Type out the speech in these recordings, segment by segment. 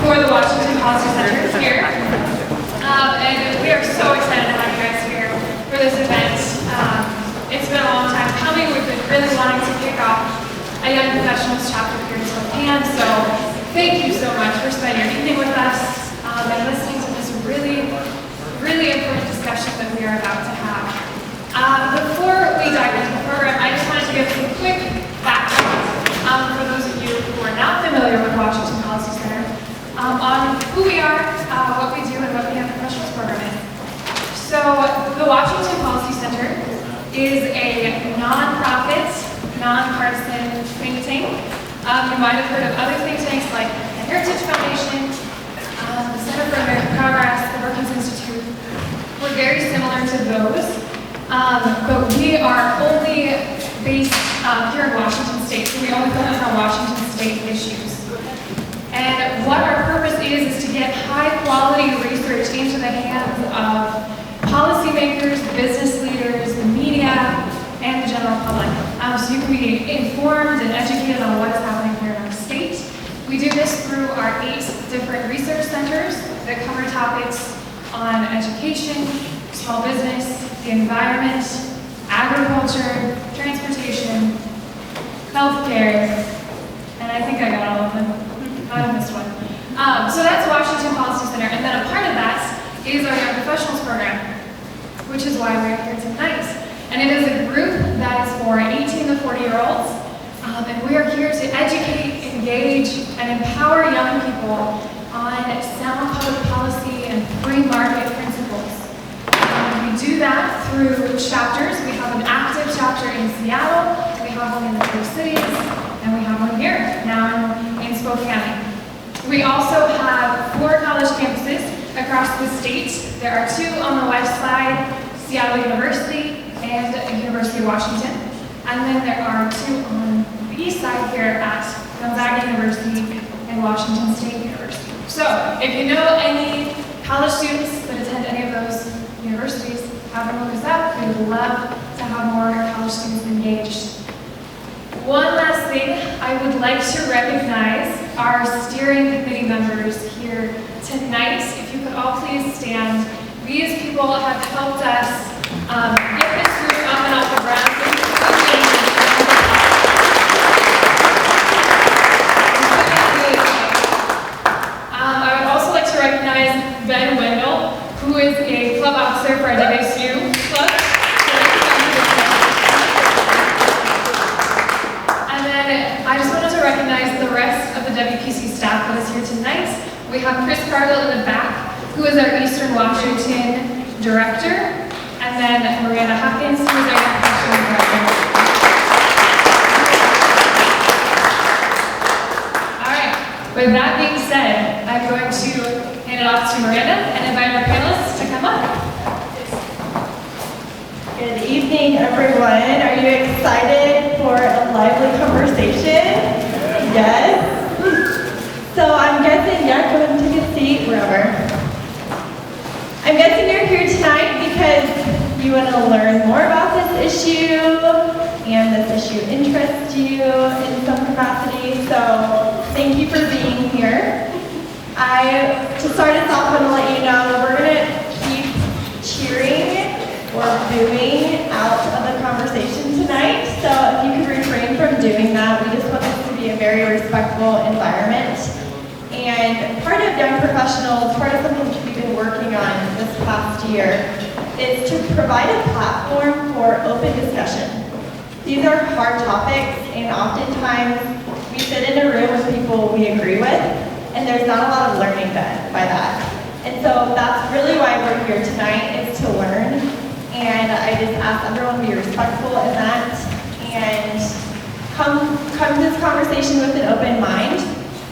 for the Washington Policy Center here. And we are so excited to have you guys here for this event. It's been a long time coming. We've been really wanting to kick off a Young Professionals chapter here in Spokane. So thank you so much for spending your evening with us and listening to this really important discussion that we are about to have. Before we dive into the program, I just wanted to give a quick background for those of you who are not familiar with Washington Policy Center on who we are, what we do, and what the Young Professionals program is. So the Washington Policy Center is a nonprofit, nonpartisan think tank. You might have heard of other think tanks like the Heritage Foundation, the Center for American Progress, the Brookings Institute. We're very similar to those, but we are only based here in Washington State, so we only focus on Washington State issues. And what our purpose is to get high-quality research into the hands of policymakers, business leaders, the media, and the general public, so you can be informed and educated on what is happening here in our state. We do this through our 8 different research centers that cover topics on education, small business, the environment, agriculture, transportation, healthcare, and I think I got all of them. I missed one. So that's Washington Policy Center, and then a part of that is our Young Professionals program, which is why we're here tonight. And it is a group that is for 18 to 40-year-olds, and we are here to educate, engage, and empower young people on sound public policy and free market principles. We do that through chapters. We have an active chapter in Seattle, we have one in the Twin Cities, and we have one here, now in Spokane. We also have 4 college campuses across the state. There are 2 on the west side, Seattle University and University of Washington. And then there are 2 on the east side here at Gonzaga University and Washington State University. So if you know any college students that attend any of those universities, have them look us up. We would love to have more college students engaged. One last thing, I would like to recognize our steering committee members here tonight. If you could all please stand. These people have helped us get this group up and off the ground. I would also like to recognize Ben Wendell, who is a club officer for our WSU club. I just wanted to recognize the rest of the WPC staff that is here tonight. We have Chris Cargill in the back, who is our Eastern Washington director, and then Miranda Hawkins, who is our national director. All right, with that being said, I'm going to hand it off to Miranda and invite our panelists to come up. Good evening, everyone. Are you excited for a lively conversation? Yes? So I'm guessing, go ahead and take a seat, wherever. I'm guessing you're here tonight because you want to learn more about this issue, and this issue interests you in some capacity, so thank you for being here. To start us off, I want to let you know we're going to keep cheering or booing out of the conversation tonight. So if you could refrain from doing that, we just want this to be a very respectful environment. And part of Young Professionals, part of something we've been working on this past year, is to provide a platform for open discussion. These are hard topics, and oftentimes we sit in a room with people we agree with, and there's not a lot of learning done by that. And so that's really why we're here tonight, is to learn. And I just ask everyone to be respectful in that and come to this conversation with an open mind.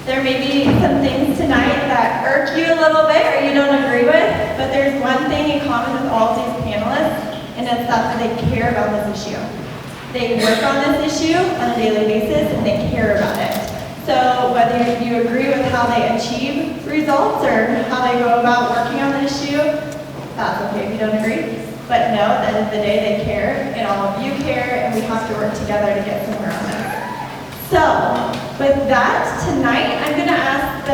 There may be some things tonight that irk you a little bit or you don't agree with, but there's one thing in common with all of these panelists, and it's that they care about this issue. They work on this issue on a daily basis, and they care about it. So whether you agree with how they achieve results or how they go about working on the issue, that's okay if you don't agree. But know, at the end of the day, they care, and all of you care, and we have to work together to get somewhere on this. So, with that, tonight, I'm going to ask the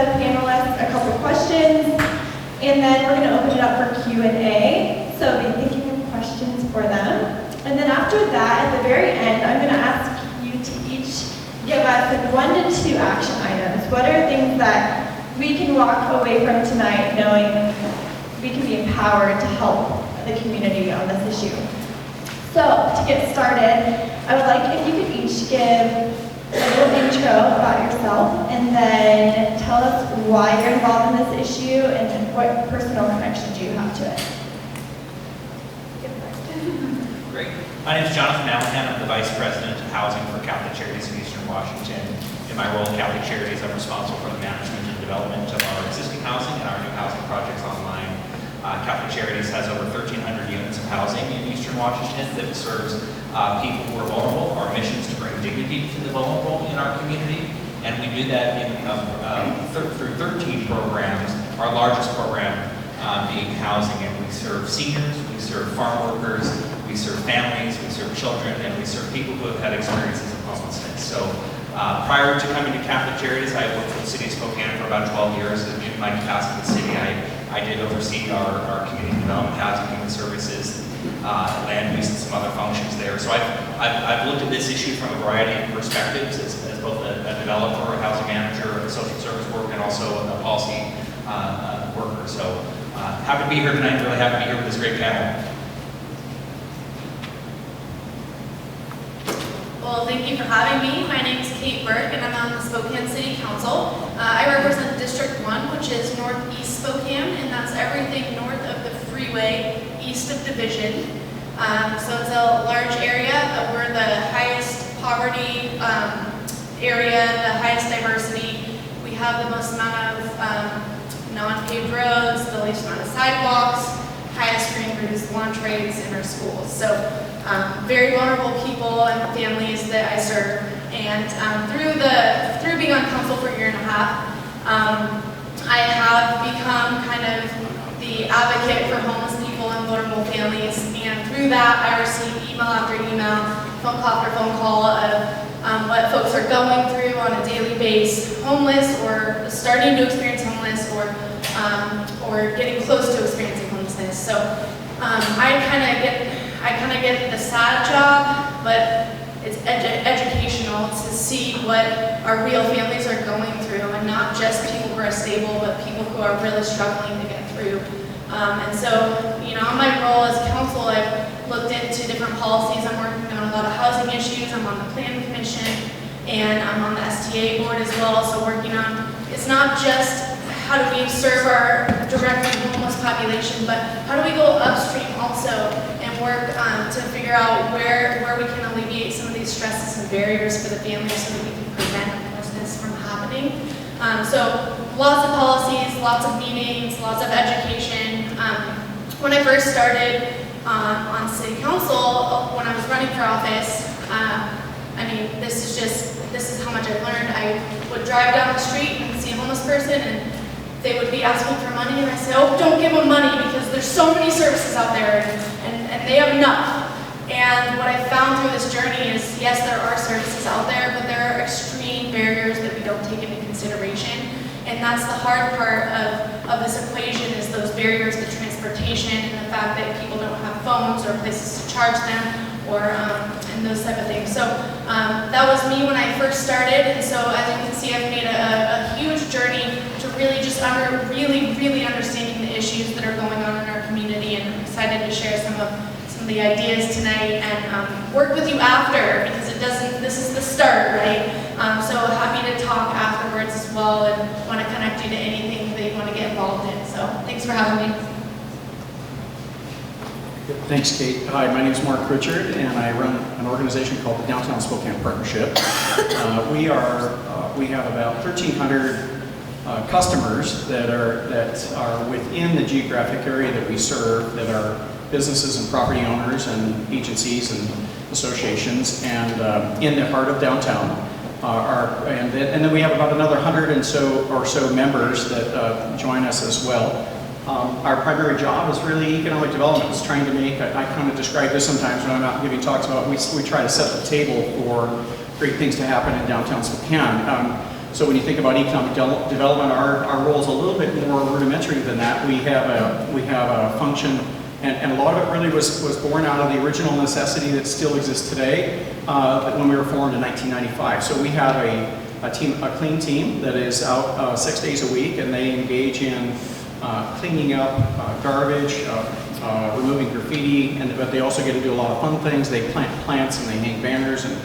And then we're going to open it up for Q&A. So be thinking of questions for them. And then after that, at the very end, I'm going to ask you to each give us 1 to 2 action items. What are things that we can walk away from tonight knowing we can be empowered to help the community on this issue? So to get started, I would like if you could each give a little intro about yourself and then tell us why you're involved in this issue and what personal connections you have to it. Great. My name is Jonathan Mallahan. I'm the Vice President of Housing for Catholic Charities in Eastern Washington. In my role at Catholic Charities, I'm responsible for the management and development of our existing housing and our new housing projects online. Catholic Charities has over 1,300 units of housing in Eastern Washington that serves people who are vulnerable. Our mission is to bring dignity to the vulnerable in our community, and we do that through 13 programs, our largest program being housing, and we serve seniors, we serve farm workers, we serve families, we serve children, and we serve people who have had experiences of homelessness. So prior to coming to Catholic Charities, I worked for the city of Spokane for about 12 years. In my capacity with the city, I did oversee our community development, housing, human services, land use, and some other functions there. So I've looked at this issue from a variety of perspectives as both a developer, a housing manager, a social service worker, and also a policy worker. So happy to be here tonight. Really happy to be here with this great panel. Well, thank you for having me. My name is Kate Burke, and I'm on the Spokane City Council. I represent District 1, which is northeast Spokane, and that's everything north of the freeway, east of Division. So it's a large area. We're the highest poverty area, the highest diversity. We have the most amount of non-paved roads, the least amount of sidewalks, highest green roofs, lawn trades in our schools. So very vulnerable people and families that I serve. And through being on council for a year and a half, I have become kind of the advocate for homeless people and vulnerable families. And through that, I receive email after email, phone call after phone call of what folks are going through on a daily basis, homeless or starting to experience homeless or getting close to experiencing homelessness. So I kind of get the sad job, but it's educational to see what our real families are going through, and not just people who are stable, but people who are really struggling to get through. And so, in my role as council, I've looked into different policies. I'm working on a lot of housing issues. I'm on the Plan Commission, and I'm on the STA board as well. So working on, it's not just how do we serve our directly homeless population, but how do we go upstream also and work to figure out where we can alleviate some of these stresses and barriers for the families so that we can prevent homelessness from happening. So lots of policies, lots of meetings, lots of education. When I first started on city council, when I was running for office, this is how much I've learned. I would drive down the street and see a homeless person, and they would be asking for money, and I said, oh, don't give them money because there's so many services out there, and they have enough. And what I found through this journey is, yes, there are services out there, but there are extreme barriers that we don't take into consideration. And that's the hard part of this equation, is those barriers to transportation and the fact that people don't have phones or places to charge them, or and those type of things. So that was me when I first started, and so as you can see, I've made a huge journey to really just really understanding the issues that are going on in our community, and I'm excited to share some of the ideas tonight and work with you after, because this is the start, right? So happy to talk afterwards as well, and want to connect you to anything that you want to get involved in. So thanks for having me. Thanks, Kate. Hi, my name is Mark Richard, and I run an organization called the Downtown Spokane Partnership. We have about 1,300 customers that are within the geographic area that we serve, that are businesses and property owners and agencies and associations, and in the heart of downtown. And then we have about another 100 or so members that join us as well. Our primary job is really economic development. It's trying to make, I kind of describe this sometimes when I'm out giving talks about, we try to set the table for great things to happen in downtown Spokane. So when you think about economic development, our role is a little bit more rudimentary than that. We have a function, and a lot of it really was born out of the original necessity that still exists today when we were formed in 1995. So we have a clean team that is out 6 days a week, and they engage in cleaning up garbage, removing graffiti, but they also get to do a lot of fun things. They plant plants and they hang banners and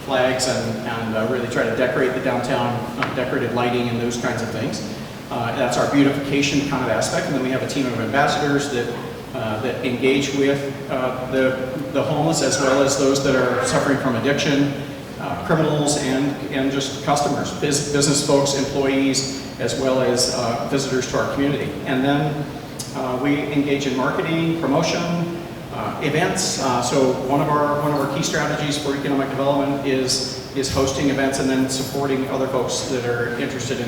flags and really try to decorate the downtown, decorative lighting and those kinds of things. That's our beautification kind of aspect. And then we have a team of ambassadors that engage with the homeless, as well as those that are suffering from addiction, criminals, and just customers, business folks, employees, as well as visitors to our community. And then we engage in marketing, promotion, events. So one of our key strategies for economic development is hosting events and then supporting other folks that are interested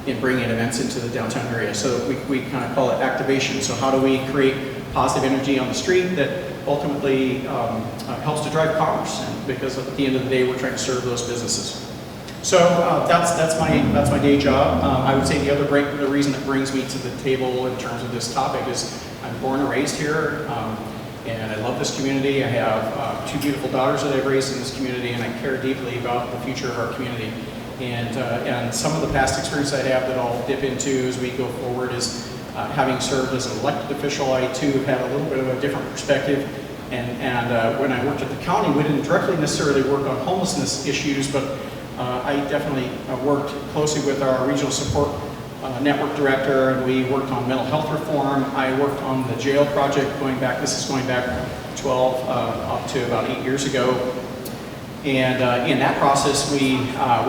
in bringing events into the downtown area. So we kind of call it activation. So how do we create positive energy on the street that ultimately helps to drive commerce? And because at the end of the day, we're trying to serve those businesses. So that's my day job. I would say the reason that brings me to the table in terms of this topic is I'm born and raised here, and I love this community. I have 2 beautiful daughters that I've raised in this community, and I care deeply about the future of our community. And some of the past experience I have that I'll dip into as we go forward is having served as an elected official. I too have had a little bit of a different perspective. And when I worked at the county, we didn't directly necessarily work on homelessness issues, but I definitely worked closely with our regional support network director, and we worked on mental health reform. I worked on the jail project this is going back 12 up to about 8 years ago. And in that process, we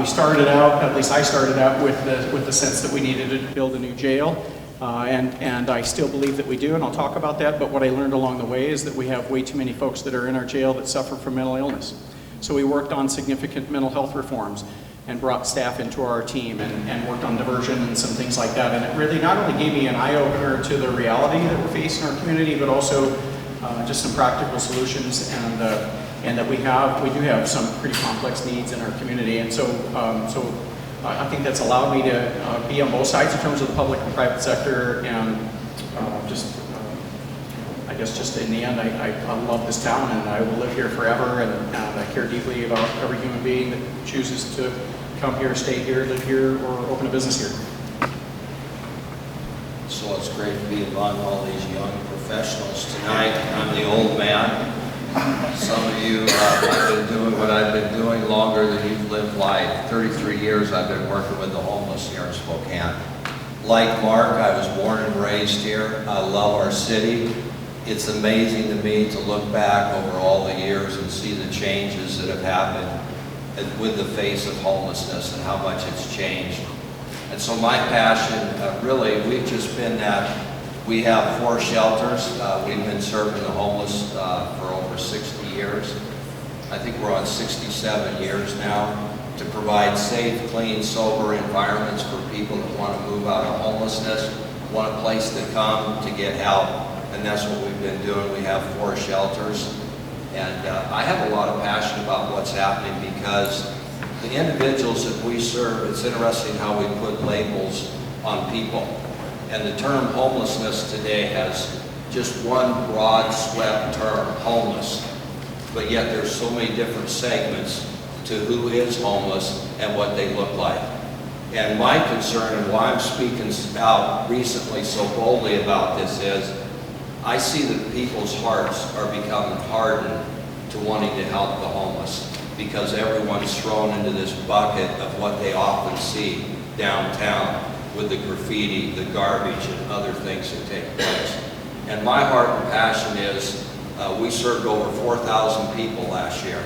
started out, at least I started out with the sense that we needed to build a new jail. And I still believe that we do, and I'll talk about that. But what I learned along the way is that we have way too many folks that are in our jail that suffer from mental illness. So we worked on significant mental health reforms and brought staff into our team and worked on diversion and some things like that. And it really not only gave me an eye-opener to the reality that we're facing in our community, but also just some practical solutions, and that we do have some pretty complex needs in our community. And so I think that's allowed me to be on both sides in terms of the public and private sector, and I guess just in the end, I love this town, and I will live here forever, and I care deeply about every human being that chooses to come here, stay here, live here, or open a business here. So it's great to be among all these young professionals tonight. I'm the old man. Some of you have been doing what I've been doing longer than you've lived life. 33 years I've been working with the homeless here in Spokane. Like Mark, I was born and raised here. I love our city. It's amazing to me to look back over all the years and see the changes that have happened with the face of homelessness and how much it's changed. And so my passion, really, we've just been that. We have 4 shelters. We've been serving the homeless for over 60 years. I think we're on 67 years now, to provide safe, clean, sober environments for people that want to move out of homelessness, want a place to come to get help. And that's what we've been doing. We have 4 shelters. And I have a lot of passion about what's happening, because the individuals that we serve, it's interesting how we put labels on people. And the term homelessness today has just one broad swept term, homeless. But yet there's so many different segments to who is homeless and what they look like. And my concern, and why I'm speaking out recently so boldly about this, is I see that people's hearts are becoming hardened to wanting to help the homeless, because everyone's thrown into this bucket of what they often see downtown with the graffiti, the garbage, and other things that take place. And my heart and passion is, we served over 4,000 people last year,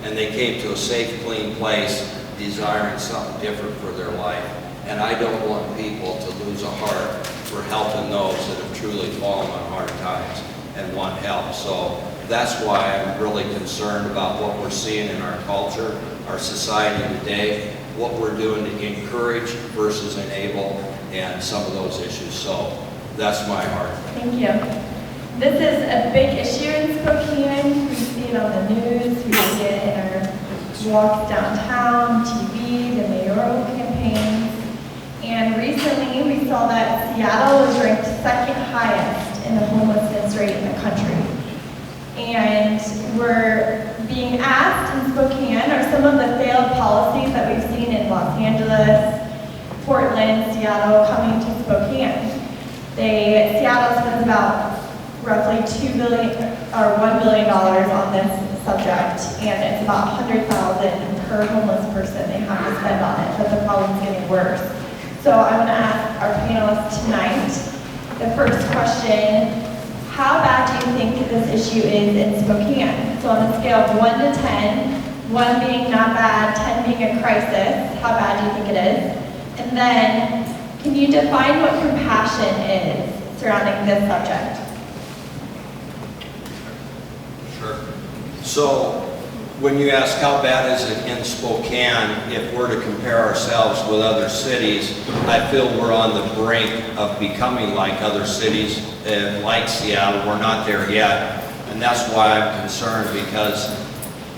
and they came to a safe, clean place desiring something different for their life. And I don't want people to lose a heart for helping those that have truly fallen on hard times and want help. So that's why I'm really concerned about what we're seeing in our culture, our society today, what we're doing to encourage versus enable, and some of those issues. So that's my heart. Thank you. This is a big issue in Spokane. We see it on the news, we see it in our walks downtown, TV, the mayoral campaigns. And recently we saw that Seattle was ranked second highest in the homelessness rate in the country. And we're being asked in Spokane are some of the failed policies that we've seen in Los Angeles, Portland, Seattle coming to Spokane. Seattle spends about roughly $1 billion on this subject, and it's about $100,000 per homeless person they have to spend on it, but the problem's getting worse. So I want to ask our panelists tonight, the first question, how bad do you think this issue is in Spokane? So on a scale of 1 to 10, 1 being not bad, 10 being a crisis, how bad do you think it is? And then, can you define what compassion is surrounding this subject? Sure. So, when you ask how bad is it in Spokane, if we're to compare ourselves with other cities, I feel we're on the brink of becoming like other cities, like Seattle. We're not there yet, and that's why I'm concerned, because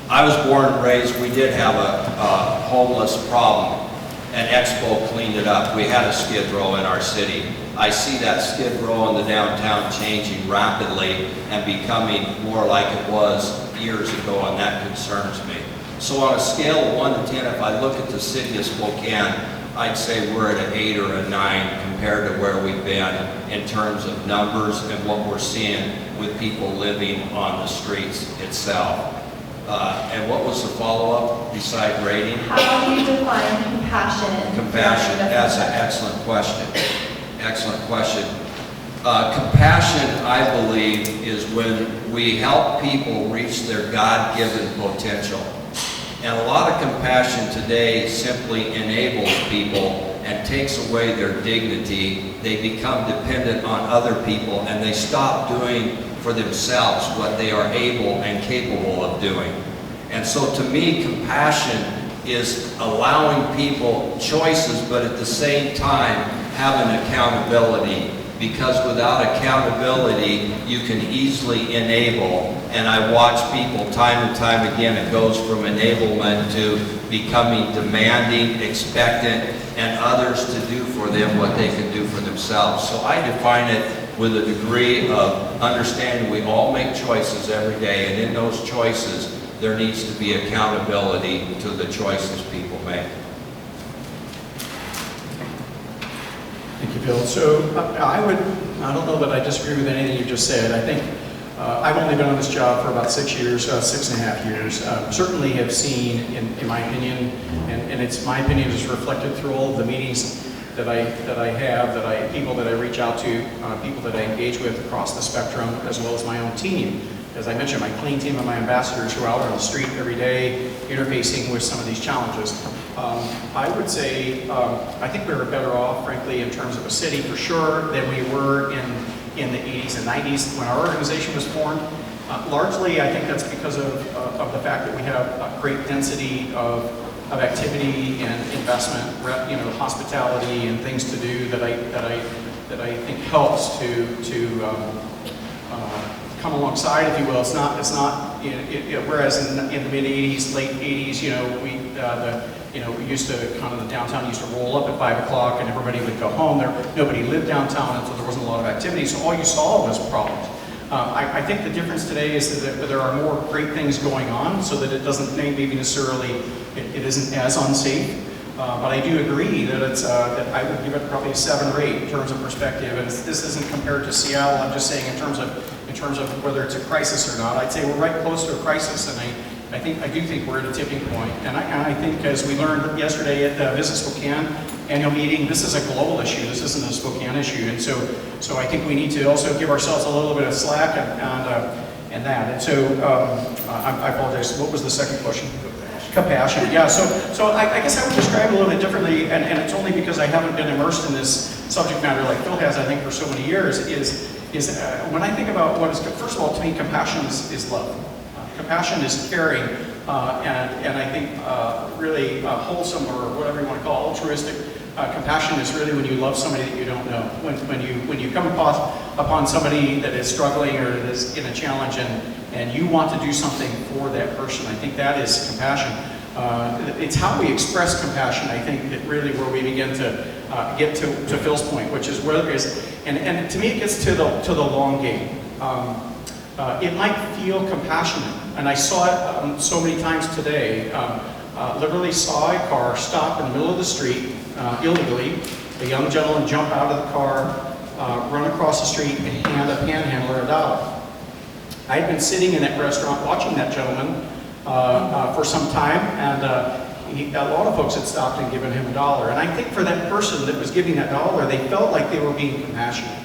I was born and raised, we did have a homeless problem, and Expo cleaned it up. We had a skid row in our city. I see that skid row in the downtown changing rapidly and becoming more like it was years ago, and that concerns me. So on a scale of 1 to 10, if I look at the city of Spokane, I'd say we're at an 8 or a 9 compared to where we've been in terms of numbers and what we're seeing with people living on the streets itself. And what was the follow-up beside rating? How do you define compassion? Compassion, that's an excellent question. Excellent question. Compassion, I believe, is when we help people reach their God-given potential. And a lot of compassion today simply enables people and takes away their dignity. They become dependent on other people, and they stop doing for themselves what they are able and capable of doing. And so to me, compassion is allowing people choices, but at the same time having accountability. Because without accountability, you can easily enable. And I watch people time and time again, it goes from enablement to becoming demanding, expectant, and others to do for them what they can do for themselves. So I define it with a degree of understanding we all make choices every day, and in those choices, there needs to be accountability to the choices people make. Thank you, Bill. So I don't know that I disagree with anything you just said. I think I've only been on this job for about 6 years, 6.5 years. Certainly have seen, in my opinion, and it's my opinion is reflected through all of the meetings that I have, people that I reach out to, people that I engage with across the spectrum, as well as my own team. As I mentioned, my clean team and my ambassadors who are out on the street every day interfacing with some of these challenges. I would say, I think we were better off, frankly, in terms of a city for sure than we were in the 80s and 90s when our organization was formed. Largely, I think that's because of the fact that we have a great density of activity and investment, hospitality and things to do that I think helps to come alongside, if you will. It's not. Whereas in the mid '80s, late '80s, we used to the downtown used to roll up at 5 o'clock and everybody would go home. Nobody lived downtown, and so there wasn't a lot of activity. So all you saw was problems. I think the difference today is that there are more great things going on, so that it doesn't maybe necessarily it isn't as unsafe. But I do agree that that I would give it probably a 7 or 8 in terms of perspective. And this isn't compared to Seattle. I'm just saying in terms of whether it's a crisis or not. I'd say we're right close to a crisis, and I do think we're at a tipping point. And I think, as we learned yesterday at the Visit Spokane annual meeting, this is a global issue. This isn't a Spokane issue, and so I think we need to also give ourselves a little bit of slack and that. And so I apologize. What was the second question? Compassion. Yeah. So I guess I would describe it a little bit differently, and it's only because I haven't been immersed in this subject matter like Phil has, I think, for so many years. Is when I think about what is, first of all, to me, compassion is love. Compassion is caring, and I think really wholesome, or whatever you want to call it, altruistic. Compassion is really when you love somebody that you don't know. When you come upon somebody that is struggling or that is in a challenge, and you want to do something for that person. I think that is compassion. It's how we express compassion, I think, that really where we begin to get to Phil's point, which is where there is, and to me it gets to the long game. It might feel compassionate, and I saw it so many times today. Literally saw a car stop in the middle of the street illegally, a young gentleman jump out of the car, run across the street, and hand a panhandler $1. I had been sitting in that restaurant watching that gentleman for some time, and a lot of folks had stopped and given him $1. And I think for that person that was giving that $1, they felt like they were being compassionate.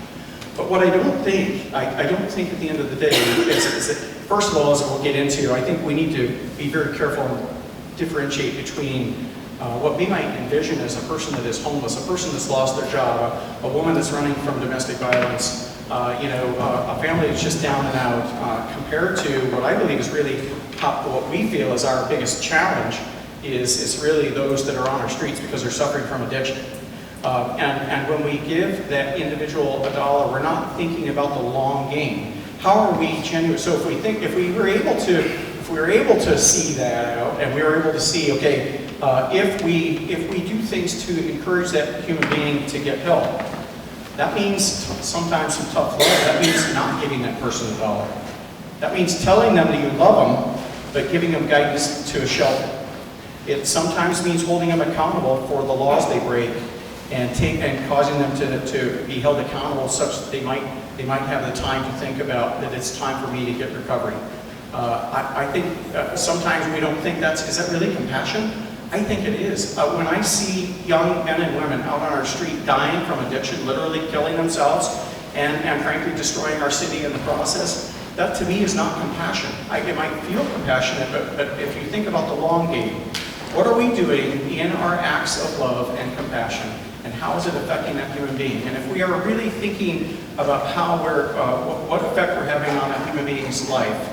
But what I don't think at the end of the day is that, first of all, as we'll get into, I think we need to be very careful and differentiate between what we might envision as a person that is homeless, a person that's lost their job, a woman that's running from domestic violence, a family that's just down and out, compared to what I believe is really what we feel is our biggest challenge is really those that are on our streets because they're suffering from addiction. And when we give that individual $1, we're not thinking about the long game. How are we genuine? So if we were able to see that out, and we were able to see, okay, if we do things to encourage that human being to get help, that means sometimes some tough love. That means not giving that person $1. That means telling them that you love them, but giving them guidance to a shelter. It sometimes means holding them accountable for the laws they break, and causing them to be held accountable such that they might have the time to think about that it's time for me to get recovery. I think sometimes we don't think is that really compassion? I think it is. When I see young men and women out on our street dying from addiction, literally killing themselves, and frankly destroying our city in the process, that to me is not compassion. It might feel compassionate, but if you think about the long game, what are we doing in our acts of love and compassion? And how is it affecting that human being? And if we are really thinking about how what effect we're having on a human being's life,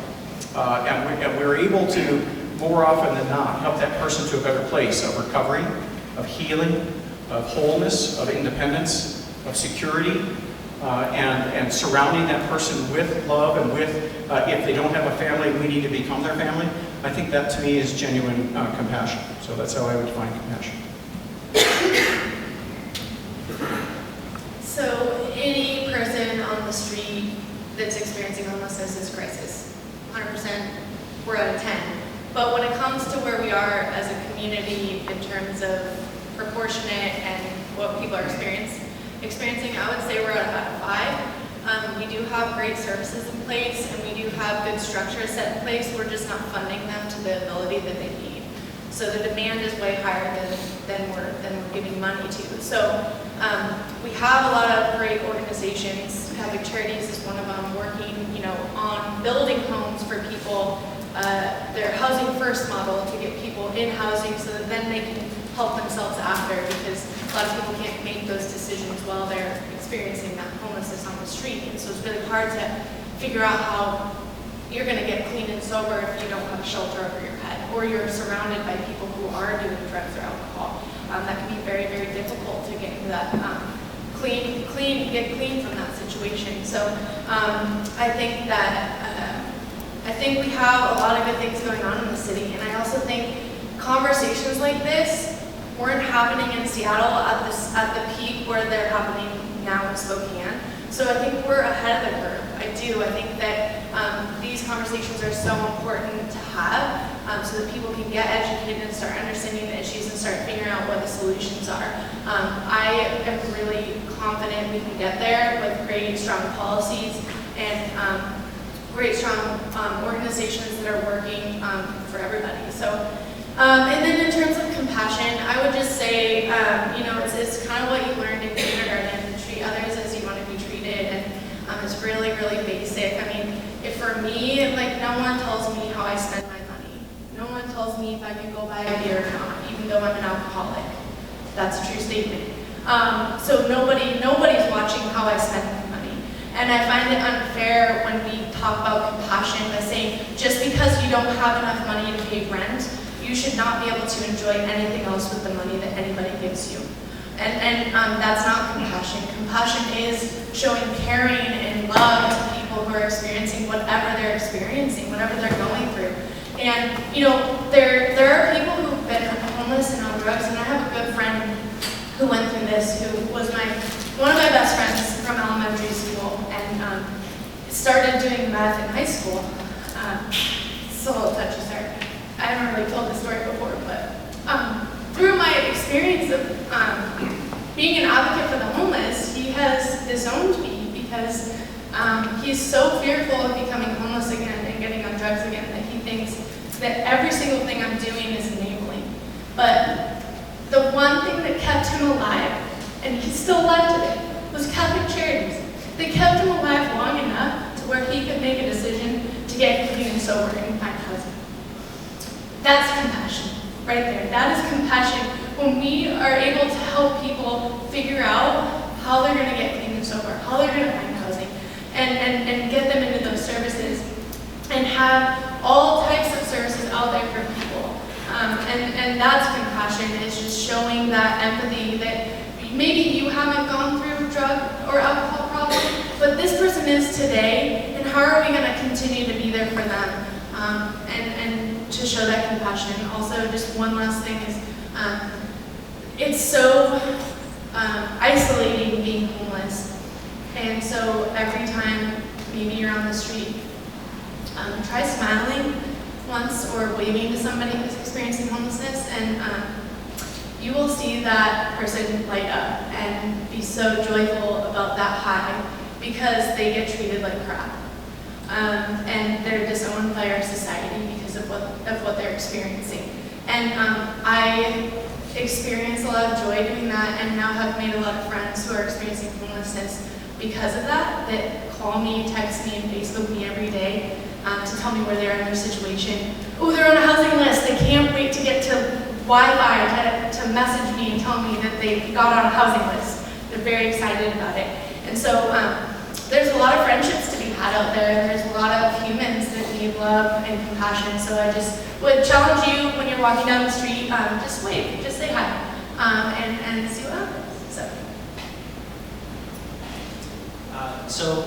and we're able to, more often than not, help that person to a better place of recovery, of healing, of wholeness, of independence, of security, and surrounding that person with love and with, if they don't have a family, we need to become their family. I think that to me is genuine compassion. So that's how I would define compassion. So any person on the street that's experiencing homelessness is crisis. 100%, we're out of 10. But when it comes to where we are as a community in terms of proportionate and what people are experiencing, I would say we're at about 5. We do have great services in place, and we do have good structures set in place. We're just not funding them to the ability that they need. So the demand is way higher than we're giving money to. So we have a lot of great organizations. Catholic Charities is one of them, working, on building homes for people. Their housing first model to get people in housing so that then they can help themselves after, because a lot of people can't make those decisions while they're experiencing that homelessness on the street. And so it's really hard to figure out how you're going to get clean and sober if you don't have a shelter over your head, or you're surrounded by people who are doing drugs or alcohol. That can be very, very difficult to get into that get clean from that situation. So I think we have a lot of good things going on in the city, and I also think conversations like this weren't happening in Seattle at the peak where they're happening now in Spokane. So I think we're ahead of the curve. I think that these conversations are so important to have, so that people can get educated and start understanding the issues and start figuring out what the solutions are. I am really confident we can get there with great, strong policies and great, strong organizations that are working for everybody. So, and then in terms of compassion, I would just say, it's kind of what you learned in kindergarten: treat others as you want to be treated, and it's really, really basic. I mean, if for me, no one tells me how I spend my money. No one tells me if I can go buy a beer or not, even though I'm an alcoholic. That's a true statement. So nobody's watching how I spend my money. And I find it unfair when we talk about compassion by saying, just because you don't have enough money to pay rent, you should not be able to enjoy anything else with the money that anybody gives you. And that's not compassion. Compassion is showing caring and love to people who are experiencing whatever they're experiencing, whatever they're going through. And, there are people who drugs, and I have a good friend who went through this, who was one of my best friends from elementary school, and started doing meth in high school. It's a little touchy, sorry. I haven't really told this story before, but through my experience of being an advocate for the homeless, he has disowned me because he's so fearful of becoming homeless again and getting on drugs again that he thinks that every single thing I'm doing is enabling. But the one thing that kept him alive, and he's still alive today, was Catholic Charities. They kept him alive long enough to where he could make a decision to get clean and sober and find housing. That's compassion, right there. That is compassion when we are able to help people figure out how they're going to get clean and sober, how they're going to find housing, and get them into those services, and have all types of services out there for people. And that's compassion, is just showing that empathy that maybe you haven't gone through a drug or alcohol problem, but this person is today, and how are we going to continue to be there for them, and to show that compassion. Also, just one last thing is, it's so isolating being homeless, and so every time maybe you're on the street, try smiling once or waving to somebody who's experiencing homelessness, and you will see that person light up and be so joyful about that high because they get treated like crap. And they're disowned by our society because of what they're experiencing. And I experience a lot of joy doing that, and now have made a lot of friends who are experiencing homelessness because of that call me, text me, and Facebook me every day to tell me where they are in their situation. Oh, they're on a housing list. They can't wait to get to Wi-Fi to message me and tell me that they got on a housing list. They're very excited about it. And so there's a lot of friendships to be had out there, and there's a lot of humans that need love and compassion. So I just would challenge you when you're walking down the street, just wave, just say hi, and see what happens. So,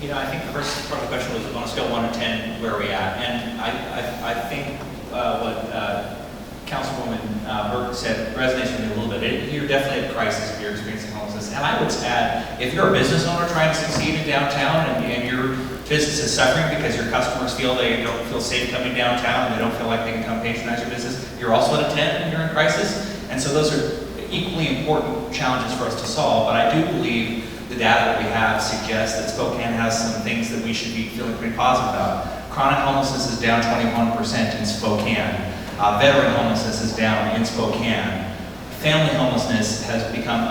I think the first part of the question was on a scale of 1 to 10, where are we at? And I think what Councilwoman Burke said resonates with me a little bit. You're definitely at a crisis if you're experiencing homelessness. And I would add, if you're a business owner trying to succeed in downtown and your business is suffering because your customers feel they don't feel safe coming downtown and they don't feel like they can come patronize your business, you're also at a 10 and you're in crisis. And so those are equally important challenges for us to solve. But I do believe the data that we have suggests that Spokane has some things that we should be feeling pretty positive about. Chronic homelessness is down 21% in Spokane. Veteran homelessness is down in Spokane. Family homelessness has become,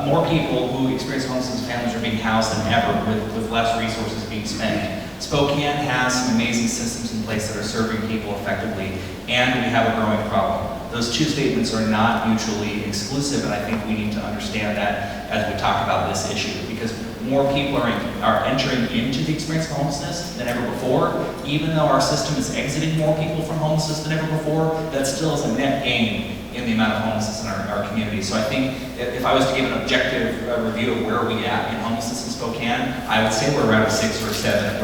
more people who experience homelessness in families are being housed than ever with less resources being spent. Spokane has some amazing systems in place that are serving people effectively, and we have a growing problem. Those two statements are not mutually exclusive, and I think we need to understand that as we talk about this issue, because more people are entering into the experience of homelessness than ever before. Even though our system is exiting more people from homelessness than ever before, that still is a net gain in the amount of homelessness in our community. So I think if I was to give an objective review of where are we at in homelessness in Spokane, I would say we're around a 6 or 7.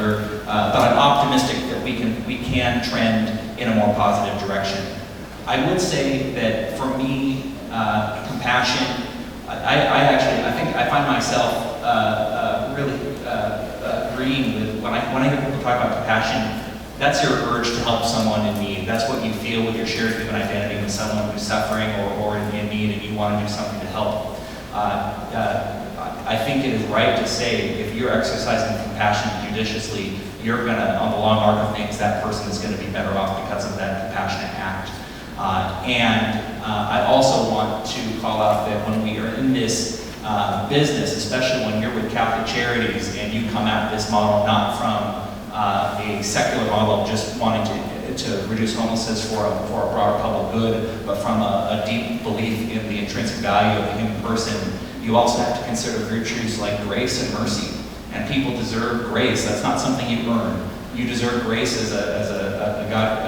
But I'm optimistic that we can trend in a more positive direction. I would say that for me, compassion, I think I find myself really agreeing with when I hear people talk about compassion. That's your urge to help someone in need. That's what you feel with your shared human identity with someone who's suffering or in need, and you want to do something to help. I think it is right to say if you're exercising compassion judiciously, you're going to, on the long arc of things, that person is going to be better off because of that compassionate act. I also want to call out that when we are in this business, especially when you're with Catholic Charities and you come at this model not from a secular model of just wanting to reduce homelessness for a broader public good, but from a deep belief in the intrinsic value of the human person, you also have to consider virtues like grace and mercy. And people deserve grace. That's not something you earn. You deserve grace as a God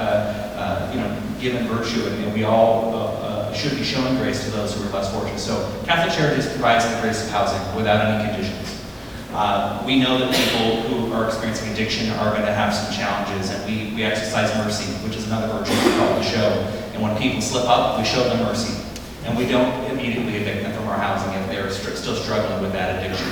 given virtue, and we all should be showing grace to those who are less fortunate. So Catholic Charities provides the greatest housing without any conditions. We know that people who are experiencing addiction are going to have some challenges, and we exercise mercy, which is another virtue we call the show. And when people slip up, we show them mercy. And we don't immediately evict them from our housing if they're still struggling with that addiction.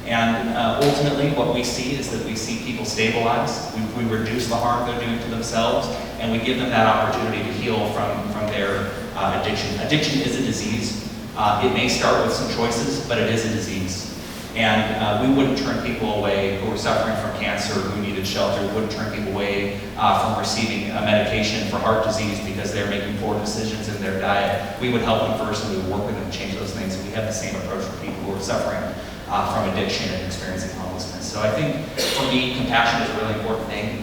And ultimately, what we see is that we see people stabilize. We reduce the harm they're doing to themselves, and we give them that opportunity to heal from their addiction. Addiction is a disease. It may start with some choices, but it is a disease. And we wouldn't turn people away who are suffering from cancer, who needed shelter. We wouldn't turn people away from receiving a medication for heart disease because they're making poor decisions in their diet. We would help them first, and we would work with them to change those things. And we have the same approach for people who are suffering from addiction and experiencing homelessness. So I think, for me, compassion is a really important thing.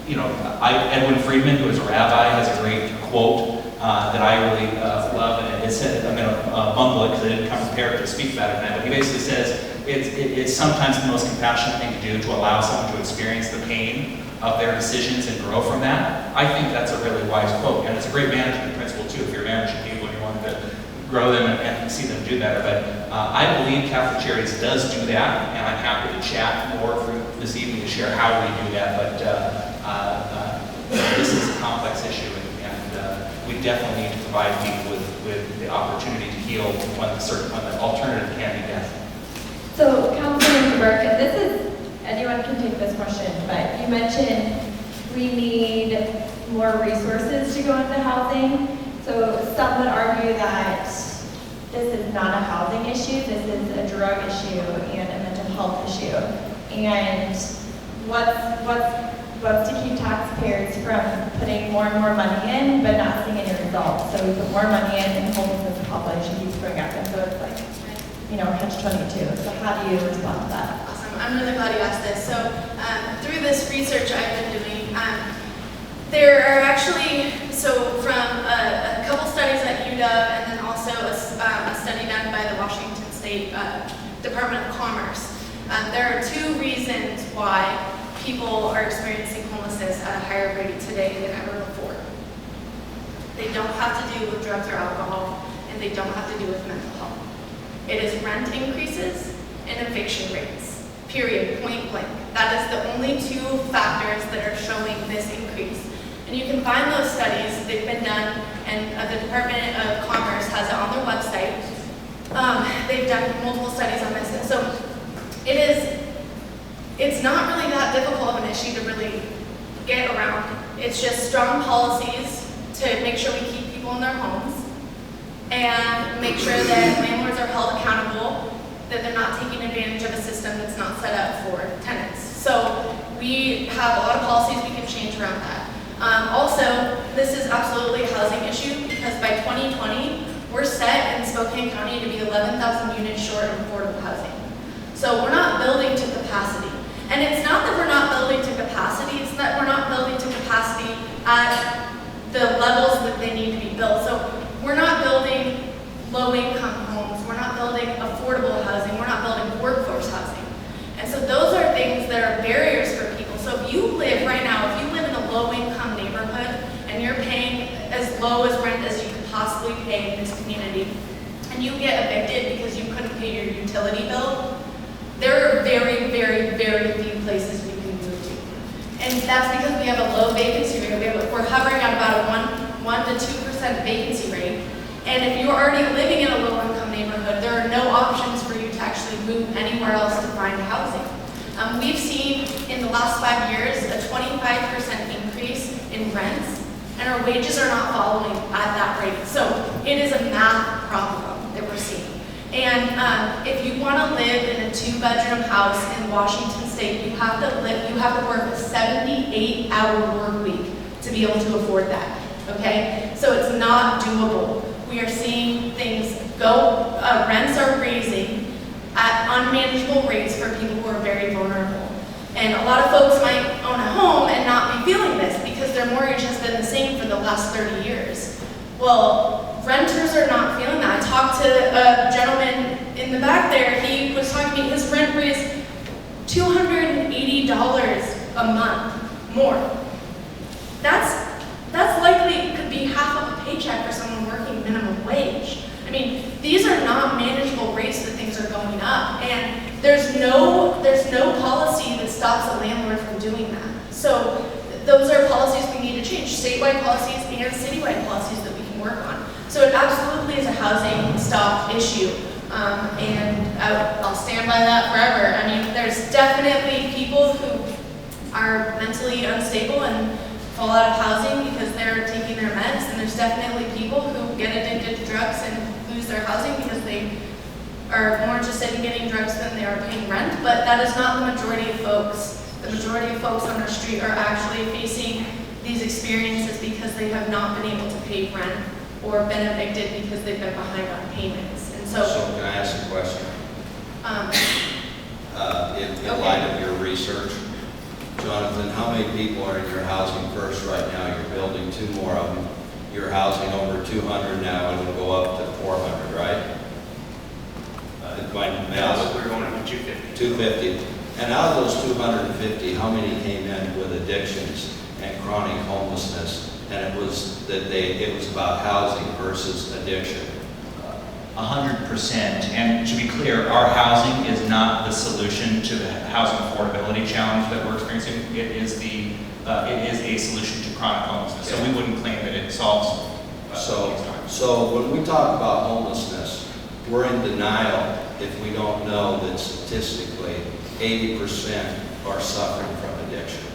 You know, Edwin Friedman, who is a rabbi, has a great quote that I really love, and it said, I'm going to bumble it because I didn't come prepared to speak about it tonight, but he basically says, it's sometimes the most compassionate thing to do to allow someone to experience the pain of their decisions and grow from that. I think that's a really wise quote, and it's a great management principle too if you're managing people and you want to grow them and see them do better. But I believe Catholic Charities does do that, and I'm happy to chat more through this evening to share how we do that. But this is a complex issue, and we definitely need to provide people with the opportunity to heal when the alternative can be death. So, Councilman Burke, and this is, anyone can take this question, but you mentioned we need more resources to go into housing. So some would argue that this is not a housing issue, this is a drug issue and a mental health issue. And what's to keep taxpayers from putting more and more money in but not seeing any results? So we put more money in and homelessness population keeps going up, and so it's like, catch-22. So how do you respond to that? Awesome. I'm really glad you asked this. So through this research I've been doing, there are actually, from a couple studies at UW and then also a study done by the Washington State Department of Commerce, there are two reasons why people are experiencing homelessness at a higher rate today than ever before. They don't have to do with drugs or alcohol, and they don't have to do with mental health. It is rent increases and eviction rates, period, point blank. That is the only two factors that are showing this increase. And you can find those studies, they've been done, and the Department of Commerce has it on their website. They've done multiple studies on this, and so it's not really that difficult of an issue to really get around. It's just strong policies to make sure we keep people in their homes and make sure that landlords are held accountable, that they're not taking advantage of a system that's not set up for tenants. So we have a lot of policies we can change around that. Also, this is absolutely a housing issue because by 2020, we're set in Spokane County to be 11,000 units short of affordable housing. So we're not building to capacity. And it's not that we're not building to capacity, it's that we're not building to capacity at the levels that they need to be built. So we're not building low-income homes, we're not building affordable housing, we're not building workforce housing. And so those are things that are barriers for people. So if you live right now, if you live in a low-income neighborhood and you're paying as low as rent as you could possibly pay in this community, and you get evicted because you couldn't pay your utility bill, there are very, very, very few places we can move to. And that's because we have a low vacancy rate. We're hovering at about a 1 to 2% vacancy rate. And if you're already living in a low-income neighborhood, there are no options for you to actually move anywhere else to find housing. We've seen in the last 5 years a 25% increase in rents, and our wages are not following at that rate. So it is a math problem that we're seeing. And if you want to live in a 2-bedroom house in Washington State, you have to work a 78-hour work week to be able to afford that. Okay, so it's not doable. We are seeing things go. Rents are raising at unmanageable rates for people who are very vulnerable. And a lot of folks might own a home and not be feeling this because their mortgage has been the same for the last 30 years. Well, renters are not feeling that. I talked to a gentleman in the back there. He was talking to me, his rent raised $280 a month more. That's likely could be half of a paycheck for someone working minimum wage. I mean, these are not manageable rates that things are going up, and there's no policy that stops a landlord from doing that. So those are policies we need to change, statewide policies and citywide policies that we can work on. So it absolutely is a housing stock issue, and I'll stand by that forever. I mean, there's definitely people who are mentally unstable and fall out of housing because they're taking their meds, and there's definitely people who get addicted to drugs and lose their housing because they are more interested in getting drugs than they are paying rent, but that is not the majority of folks. The majority of folks on our street are actually facing these experiences because they have not been able to pay rent or been evicted because they've been behind on payments. And so can I ask a question? In Okay. light of your research, Jonathan, how many people are in your housing first right now? You're building 2 more of them. You're housing over 200 now, and it'll go up to 400, right? My math. We're going up to 250. 250. And out of those 250, how many came in with addictions and chronic homelessness? And it was about housing versus addiction. 100%. And to be clear, our housing is not the solution to the housing affordability challenge that we're experiencing. It is a solution to chronic homelessness. So we wouldn't claim that it solves. So when we talk about homelessness, we're in denial if we don't know that statistically 80% are suffering from addiction.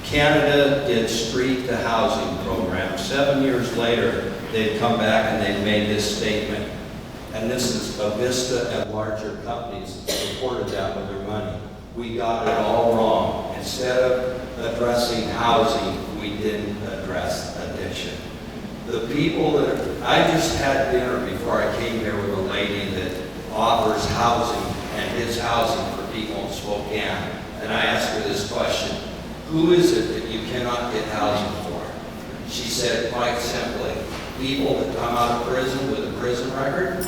Canada did street to housing program. 7 years later, they've come back and they've made this statement. And this is Avista and larger companies that supported that with their money. We got it all wrong. Instead of addressing housing, we didn't address addiction. The people I just had dinner before I came here with a lady that offers housing and is housing for people in Spokane. And I asked her this question: who is it that you cannot get housing for? She said quite simply, people that come out of prison with a prison record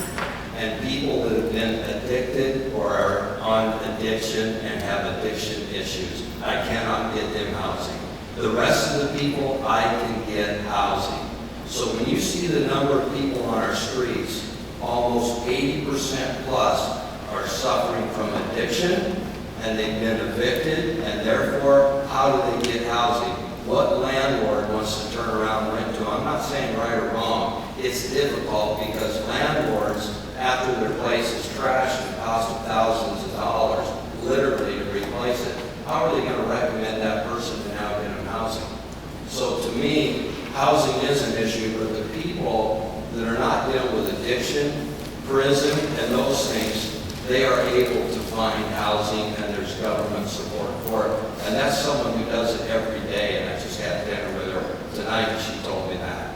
and people that have been addicted or are on addiction and have addiction issues. I cannot get them housing. The rest of the people, I can get housing. So when you see the number of people on our streets, almost 80% plus are suffering from addiction, and they've been evicted, and therefore, how do they get housing? What landlord wants to turn around and rent to them? I'm not saying right or wrong. It's difficult because landlords, after their place is trashed and cost them thousands of dollars, literally to replace it, how are they going to recommend that person to now get them housing? So to me, housing is an issue, but the people that are not dealing with addiction, prison, and those things, they are able to find housing, and there's government support for it. And that's someone who does it every day, and I just had dinner with her tonight, and she told me that.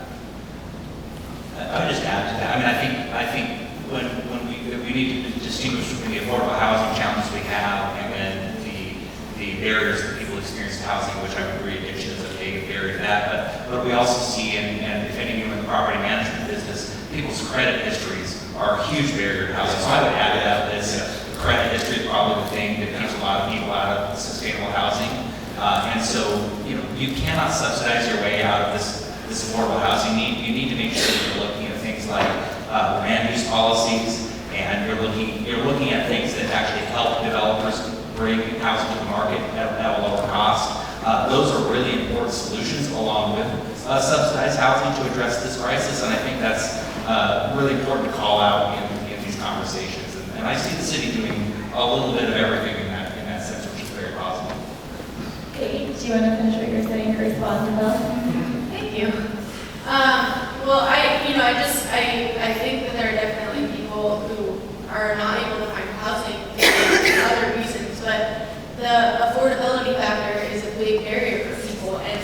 I would just add to that. I think when we need to distinguish between the affordable housing challenges we have and then the barriers that people experience to housing, which I would agree addiction is a big barrier to that. But we also see, and if any of you in the property management business, people's credit histories are a huge barrier to housing. So I would add to that this. The credit history is probably the thing that keeps a lot of people out of sustainable housing. And so, you cannot subsidize your way out of this affordable housing need. You need to make sure that you're looking at things like land use policies, and you're looking at things that actually help developers bring housing to the market at a lower cost. Those are really important solutions, along with subsidized housing, to address this crisis. And I think that's really important to call out in these conversations. And I see the city doing a little bit of everything in that sense, which is very positive. Kate, do you want to finish what you're saying to respond to that? Thank you. Well, I think that there are definitely people who are not able to find housing for other reasons, but the affordability factor is a big barrier for people. And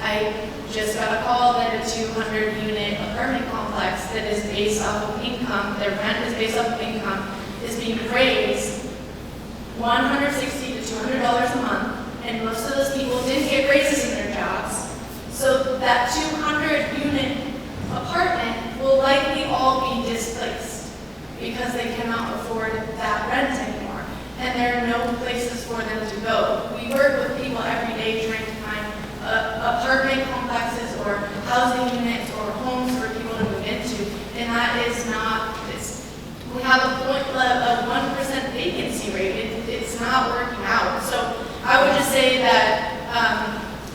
I just got a call that a 200-unit apartment complex that is based off of income, their rent is based off of income, is being raised $160 to $200 a month, and most of those people didn't get raises in their jobs. So that 200-unit apartment will likely all be displaced because they cannot afford that rent anymore, and there are no places for them to go. We work with people every day trying to find apartment complexes or housing units or homes for people to move into, and that is not, we have have a 1% vacancy rate. It's not working out. So I would just say that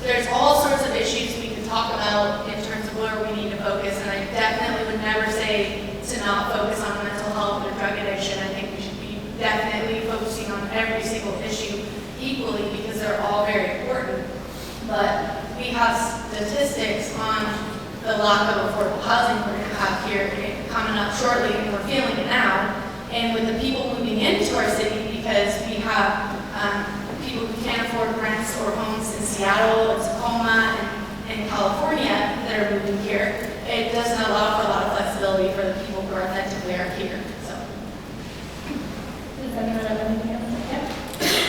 there's all sorts of issues we can talk about in terms of where we need to focus, and I definitely would never say to not focus on mental health or drug addiction. I think we should be definitely focusing on every single issue equally because they're all very important. But we have statistics on the lack of affordable housing we're going to have here coming up shortly, and we're feeling it now. And with the people moving into our city, because we have people who can't afford rents or homes in Seattle and Tacoma and California that are moving here, it doesn't allow for a lot of flexibility for the people who are authentically are here. So. Does anyone have anything else to add?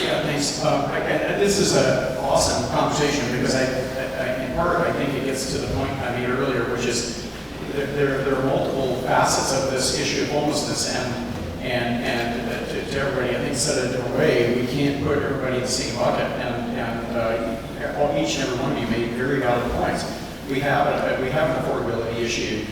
Yeah, thanks. This is an awesome conversation because in part, I think it gets to the point I made earlier, which is there are multiple facets of this issue of homelessness, and to everybody, I think, said it a different way. We can't put everybody in the same bucket, and each and every one of you made very valid points. We have an affordability issue,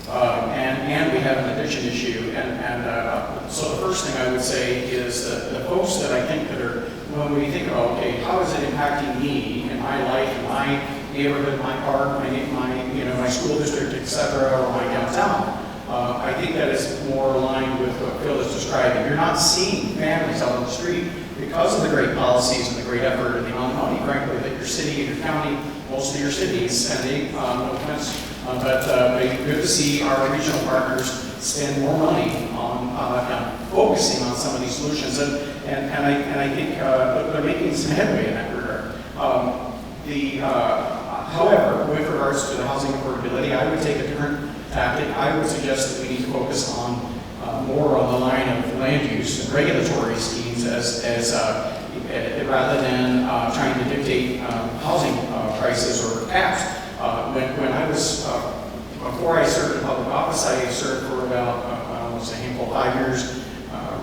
and we have an addiction issue, and so the first thing I would say is that the folks that I think that are, when we think about, okay, how is it impacting me in my life, in my neighborhood, my park, my school district, etc., or my downtown, I think that is more aligned with what Phil is describing. You're not seeing families out on the street because of the great policies and the great effort and the amount of money, frankly, that your city and your county, most of your cities, and they, no offense, but it's good to see our regional partners spend more money on focusing on some of these solutions, and I think they're making some headway in that regard. However, with regards to the housing affordability, I would take a different tactic. I would suggest that we need to focus on more on the line of land use and regulatory schemes as rather than trying to dictate housing prices or caps. When I was before I served in public office, I served for about almost a handful, 5 years,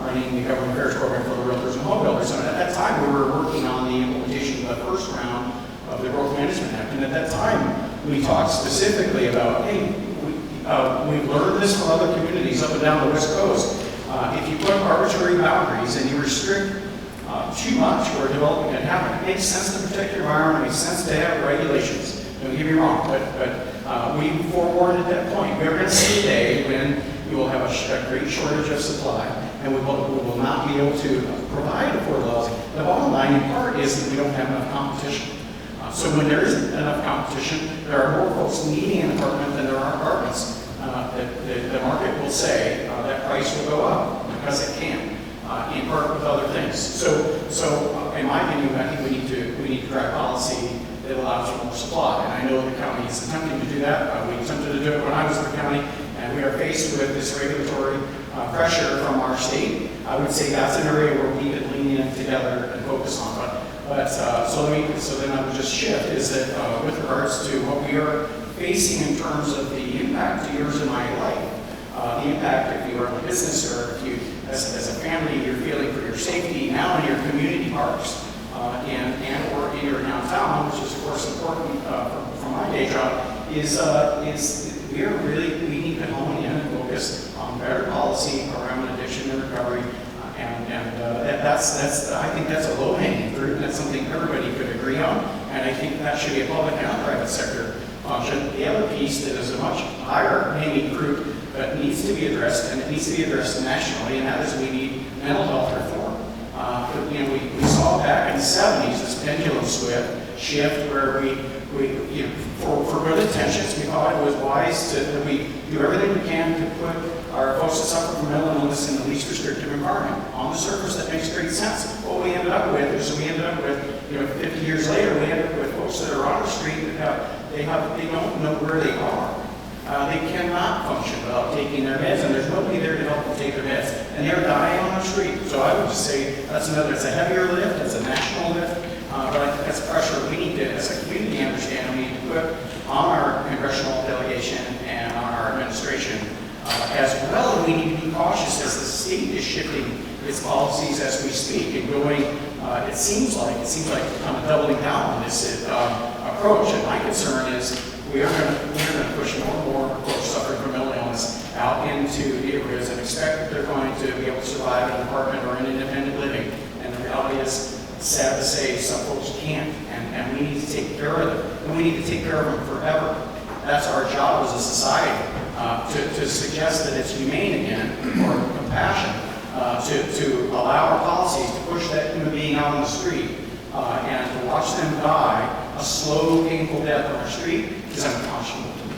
running the government affairs program for the realtors and home builders. And at that time, we were working on the implementation of the first round of the Growth Management Act. And at that time, we talked specifically about, hey, we've learned this from other communities up and down the West Coast. If you put arbitrary boundaries and you restrict too much where development can happen, it makes sense to protect your environment, it makes sense to have regulations. Don't get me wrong, but we forewarned at that point. We're going to see a day when you will have a great shortage of supply, and we will not be able to provide affordable housing. The bottom line, in part, is that we don't have enough competition. So when there isn't enough competition, there are more folks needing an apartment than there are apartments. The market will say that price will go up because it can, in part with other things. So in my opinion, I think we need to drive policy that allows for more supply. And I know the county is attempting to do that. We attempted to do it when I was in the county, and we are faced with this regulatory pressure from our state. I would say that's an area where we could lean in together and focus on. So then I would just shift is that with regards to what we are facing in terms of the impact to yours and my life, the impact if you are in a business or if you, as a family, you're feeling for your safety now in your community parks and or in your downtown, which is of course important for my day job, is we need to hone in and focus on better policy around addiction and recovery. I think that's a low-hanging fruit, and that's something everybody could agree on, and I think that should be a public and private sector function. The other piece that is a much higher-hanging fruit that needs to be addressed, and it needs to be addressed nationally, and that is we need mental health reform. We saw back in the 70s this pendulum shift where for good intentions, we thought it was wise that we do everything we can to put our folks that suffer from mental illness in the least restrictive environment. On the surface, that makes great sense. What we ended up with is 50 years later, we ended up with folks that are on the street that they don't know where they are. They cannot function without taking their meds, and there's nobody there to help them take their meds, and they're dying on the street. So I would just say it's a heavier lift, it's a national lift, but I think that's pressure we need to, as a community, understand we need to put on our congressional delegation and on our administration, as well as we need to be cautious as the state is shifting its policies as we speak and going. It seems like kind of doubling down on this approach, and my concern is we are going to push more and more folks suffering from mental illness out into neighborhoods and expect that they're going to be able to survive in an apartment or in independent living. And the reality is, sad to say, some folks can't, and we need to take care of them, and we need to take care of them forever. That's our job as a society, to suggest that it's humane again, or compassion, to allow our policies to push that human being out on the street, and to watch them die a slow, painful death on our street is unconscionable to me.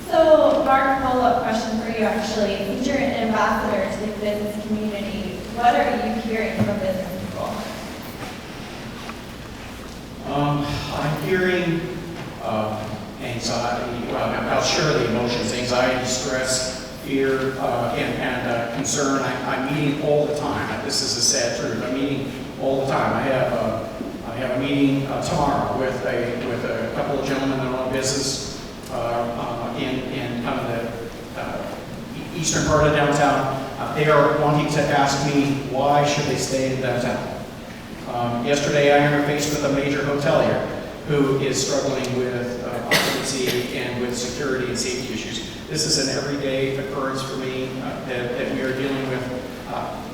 So, Mark, follow-up question for you actually. Since you're an ambassador to the business community, what are you hearing from business people? I'm hearing anxiety, I'll share the emotions, anxiety, stress, fear, and concern. I'm meeting all the time. This is a sad truth. I'm meeting all the time. I have a meeting tomorrow with a couple of gentlemen that own a business in kind of the eastern part of downtown. They are wanting to ask me why should they stay in downtown. Yesterday I interfaced with a major hotelier who is struggling with occupancy and with security and safety issues. This is an everyday occurrence for me that we are dealing with.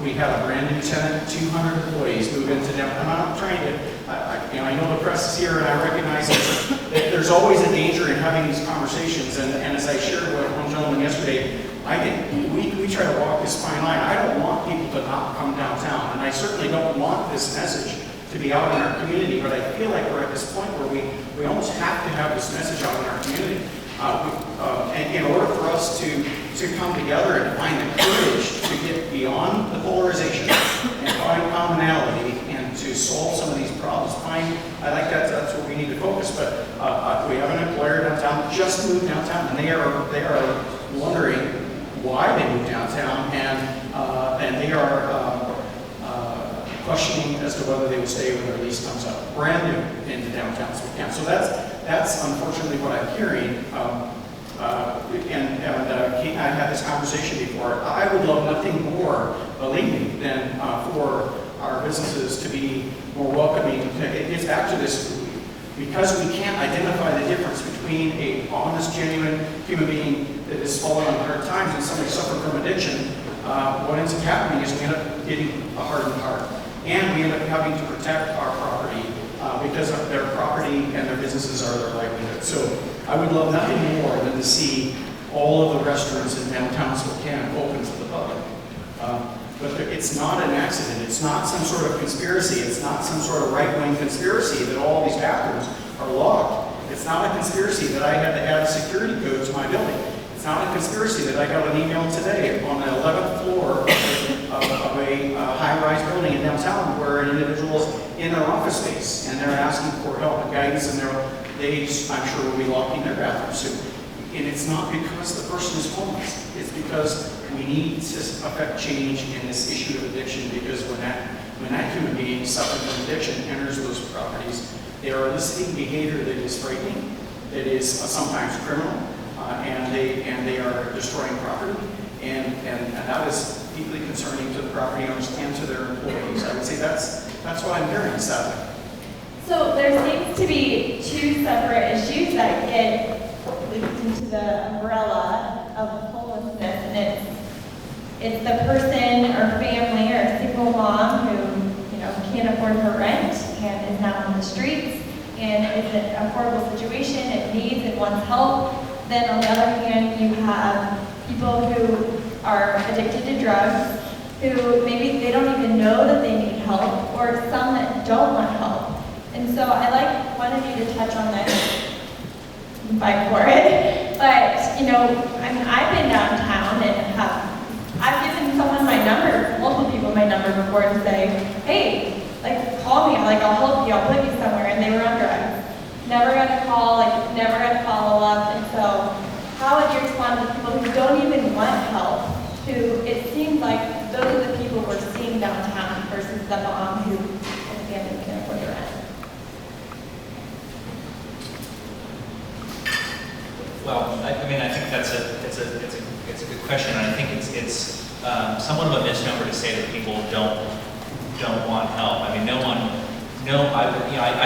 We have a brand new tenant, 200 employees move into downtown. I'm not trying to, I know the press is here and I recognize that there's always a danger in having these conversations. And as I shared with one gentleman yesterday, I think we try to walk this fine line. I don't want people to not come downtown, and I certainly don't want this message to be out in our community, but I feel like we're at this point where we almost have to have this message out in our community. And in order for us to come together and find the courage to get beyond the polarization and find commonality and to solve some of these problems, I like that's what we need to focus. But we have an employer downtown, just moved downtown, and they are wondering why they moved downtown, and they are questioning as to whether they would stay when their lease comes up, brand new into downtown Spokane. So that's unfortunately what I'm hearing. I had this conversation before. I would love nothing more, believe me, than for our businesses to be more welcoming. It's back to this, because we can't identify the difference between a honest, genuine human being that is fallen on hard times and somebody suffering from addiction. What ends up happening is we end up getting a hardened heart. And we end up having to protect our property because of their property and their businesses are their livelihood. So I would love nothing more than to see all of the restaurants in downtown Spokane open to the public. But it's not an accident. It's not some sort of conspiracy. It's not some sort of right-wing conspiracy that all these bathrooms are locked. It's not a conspiracy that I had to add a security code to my building. It's not a conspiracy that I got an email today on the 11th floor of a high-rise building in downtown where an individual is in their office space and they're asking for help and guidance, and I'm sure will be locking their bathroom soon. And it's not because the person is homeless. It's because we need to affect change in this issue of addiction, because when that human being suffering from addiction enters those properties, they are eliciting behavior that is frightening, that is sometimes criminal, and they are destroying property, and that is deeply concerning to the property owners and to their employees. I would say that's what I'm hearing, sadly. So there seems to be two separate issues that get looped into the umbrella of homelessness, and it's the person or family or single mom who can't afford her rent and is now on the streets and is in a horrible situation and needs and wants help. Then on the other hand, you have people who are addicted to drugs, who maybe they don't even know that they need help, or some that don't want help. And so I like one of you to touch on this, fight for it. But I've been downtown and I've given someone my number, multiple people my number before, to say, hey, call me, I'll help you, I'll put you somewhere, and they were on drugs. Never got a call, never got a follow-up. And so how would you respond to people who don't even want help, who it seems like those are the people we're seeing downtown versus the mom who again can't afford the rent? Well, I think it's a good question, and I think it's somewhat of a misnomer to say that people don't want help. I mean, I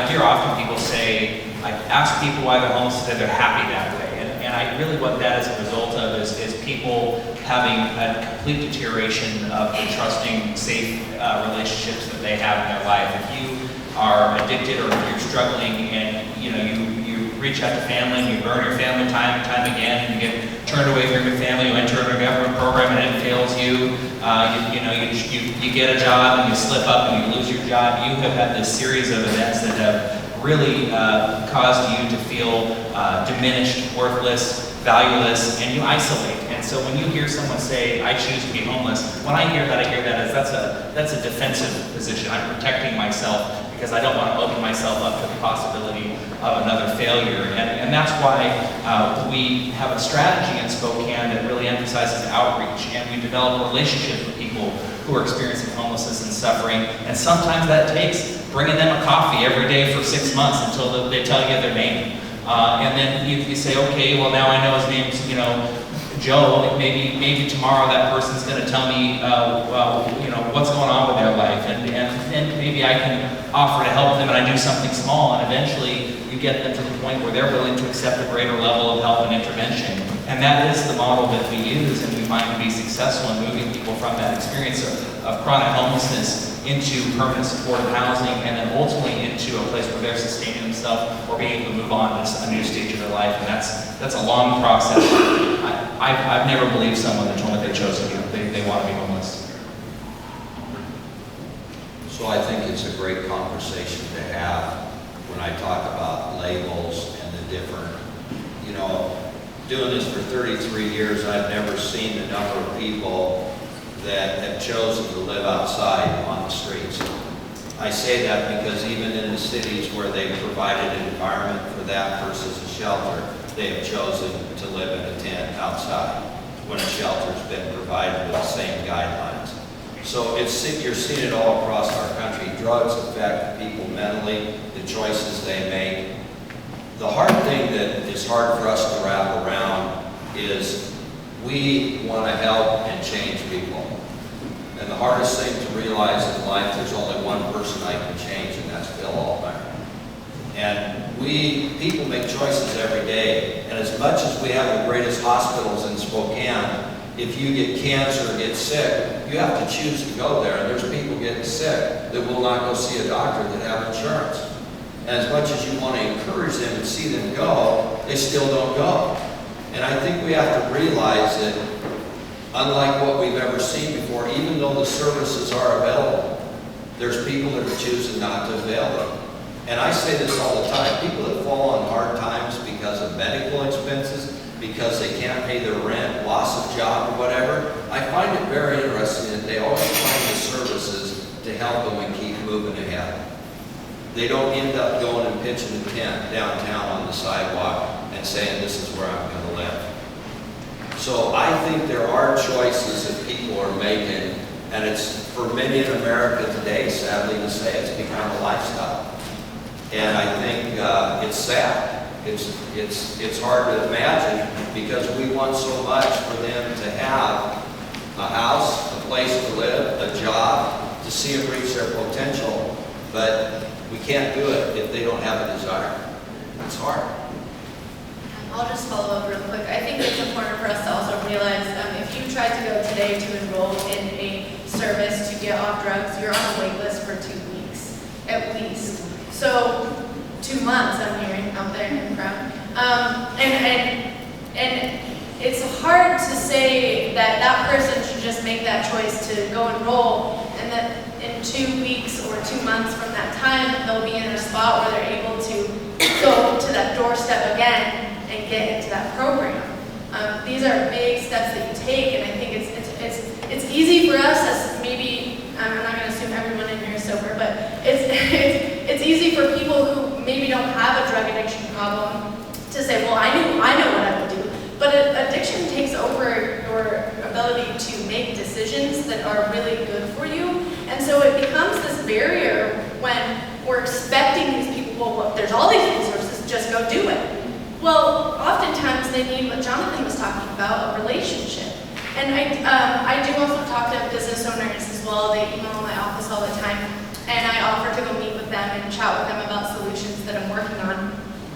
hear often people say, I ask people why they're homeless, that they're happy that way, and really what that is a result of is people having a complete deterioration of the trusting, safe relationships that they have in their life. If you are addicted or if you're struggling and you reach out to family and you burn your family time and time again and you get turned away from your family, you enter a government program and it fails you, you get a job and you slip up and you lose your job. You have had this series of events that have really caused you to feel diminished, worthless, valueless, and you isolate. And so when you hear someone say, I choose to be homeless, when I hear that as that's a defensive position. I'm protecting myself because I don't want to open myself up to the possibility of another failure. And that's why we have a strategy in Spokane that really emphasizes outreach, and we develop relationships with people who are experiencing homelessness and suffering. And sometimes that takes bringing them a coffee every day for 6 months until they tell you their name. And then you say, okay, well now I know his name's, Joe. Maybe tomorrow that person's going to tell me, what's going on with their life, and maybe I can offer to help them, and I do something small, and eventually you get them to the point where they're willing to accept a greater level of help and intervention. And that is the model that we use, and we find to be successful in moving people from that experience of chronic homelessness into permanent supportive housing, and then ultimately into a place where they're sustaining themselves or being able to move on to a new stage of their life. And that's a long process. I've never believed someone that told me they chose to they want to be homeless. So I think it's a great conversation to have when I talk about labels and the different, doing this for 33 years, I've never seen the number of people that have chosen to live outside on the streets. I say that because even in the cities where they've provided an environment for that versus a shelter, they have chosen to live in a tent outside when a shelter's been provided with the same guidelines. So you're seeing it all across our country. Drugs affect people mentally, the choices they make. The hard thing that is hard for us to wrap around is we want to help and change people. And the hardest thing to realize in life, there's only one person I can change, and that's Bill Altmyer. And people make choices every day. And as much as we have the greatest hospitals in Spokane, if you get cancer or get sick, you have to choose to go there. And there's people getting sick that will not go see a doctor that have insurance. And as much as you want to encourage them and see them go, they still don't go. And I think we have to realize that unlike what we've ever seen before, even though the services are available, there's people that are choosing not to avail them. And I say this all the time, people that fall on hard times because of medical expenses, because they can't pay their rent, loss of job or whatever, I find it very interesting that they always find the services to help them and keep moving ahead. They don't end up going and pitching a tent downtown on the sidewalk and saying, this is where I'm going to live. So I think there are choices that people are making, and it's, for many in America today, sadly to say, it's become a lifestyle. And I think it's sad. It's hard to imagine because we want so much for them to have a house, a place to live, a job, to see them reach their potential, but we can't do it if they don't have a desire. It's hard. I'll just follow up real quick. I think it's important for us to also realize if you tried to go today to enroll in a service to get off drugs, you're on a wait list for 2 weeks, at least. So 2 months, I'm hearing out there in the crowd. And it's hard to say that that person should just make that choice to go enroll, and that in 2 weeks or 2 months from that time, they'll be in a spot where they're able to go to that doorstep again and get into that program. These are big steps that you take, and I think it's easy for us as maybe, I'm not going to assume everyone in here is sober, but it's easy for people who maybe don't have a drug addiction problem to say, well, I know what I would do. But addiction takes over your ability to make decisions that are really good for you. And so it becomes this barrier when we're expecting these people, well, there's all these resources, just go do it. Well, oftentimes they need what Jonathan was talking about, a relationship. And I do also talk to business owners as well. They email my office all the time. And I offer to go meet with them and chat with them about solutions that I'm working on.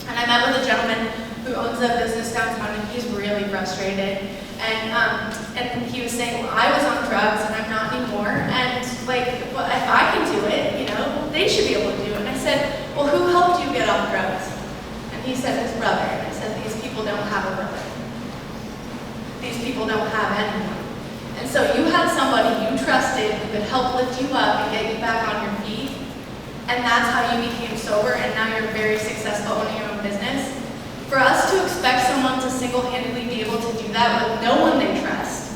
And I met with a gentleman who owns a business downtown, and he's really frustrated. And he was saying, well, I was on drugs and I'm not anymore. And like, well, if I can do it, you know, they should be able to do it. And I said, well, who helped you get off drugs? And he said, his brother. And I said, these people don't have a brother. These people don't have anyone. And so you had somebody you trusted who could help lift you up and get you back on your feet. And that's how you became sober, and now you're very successful owning your own business. For us to expect someone to single-handedly be able to do that with no one they trust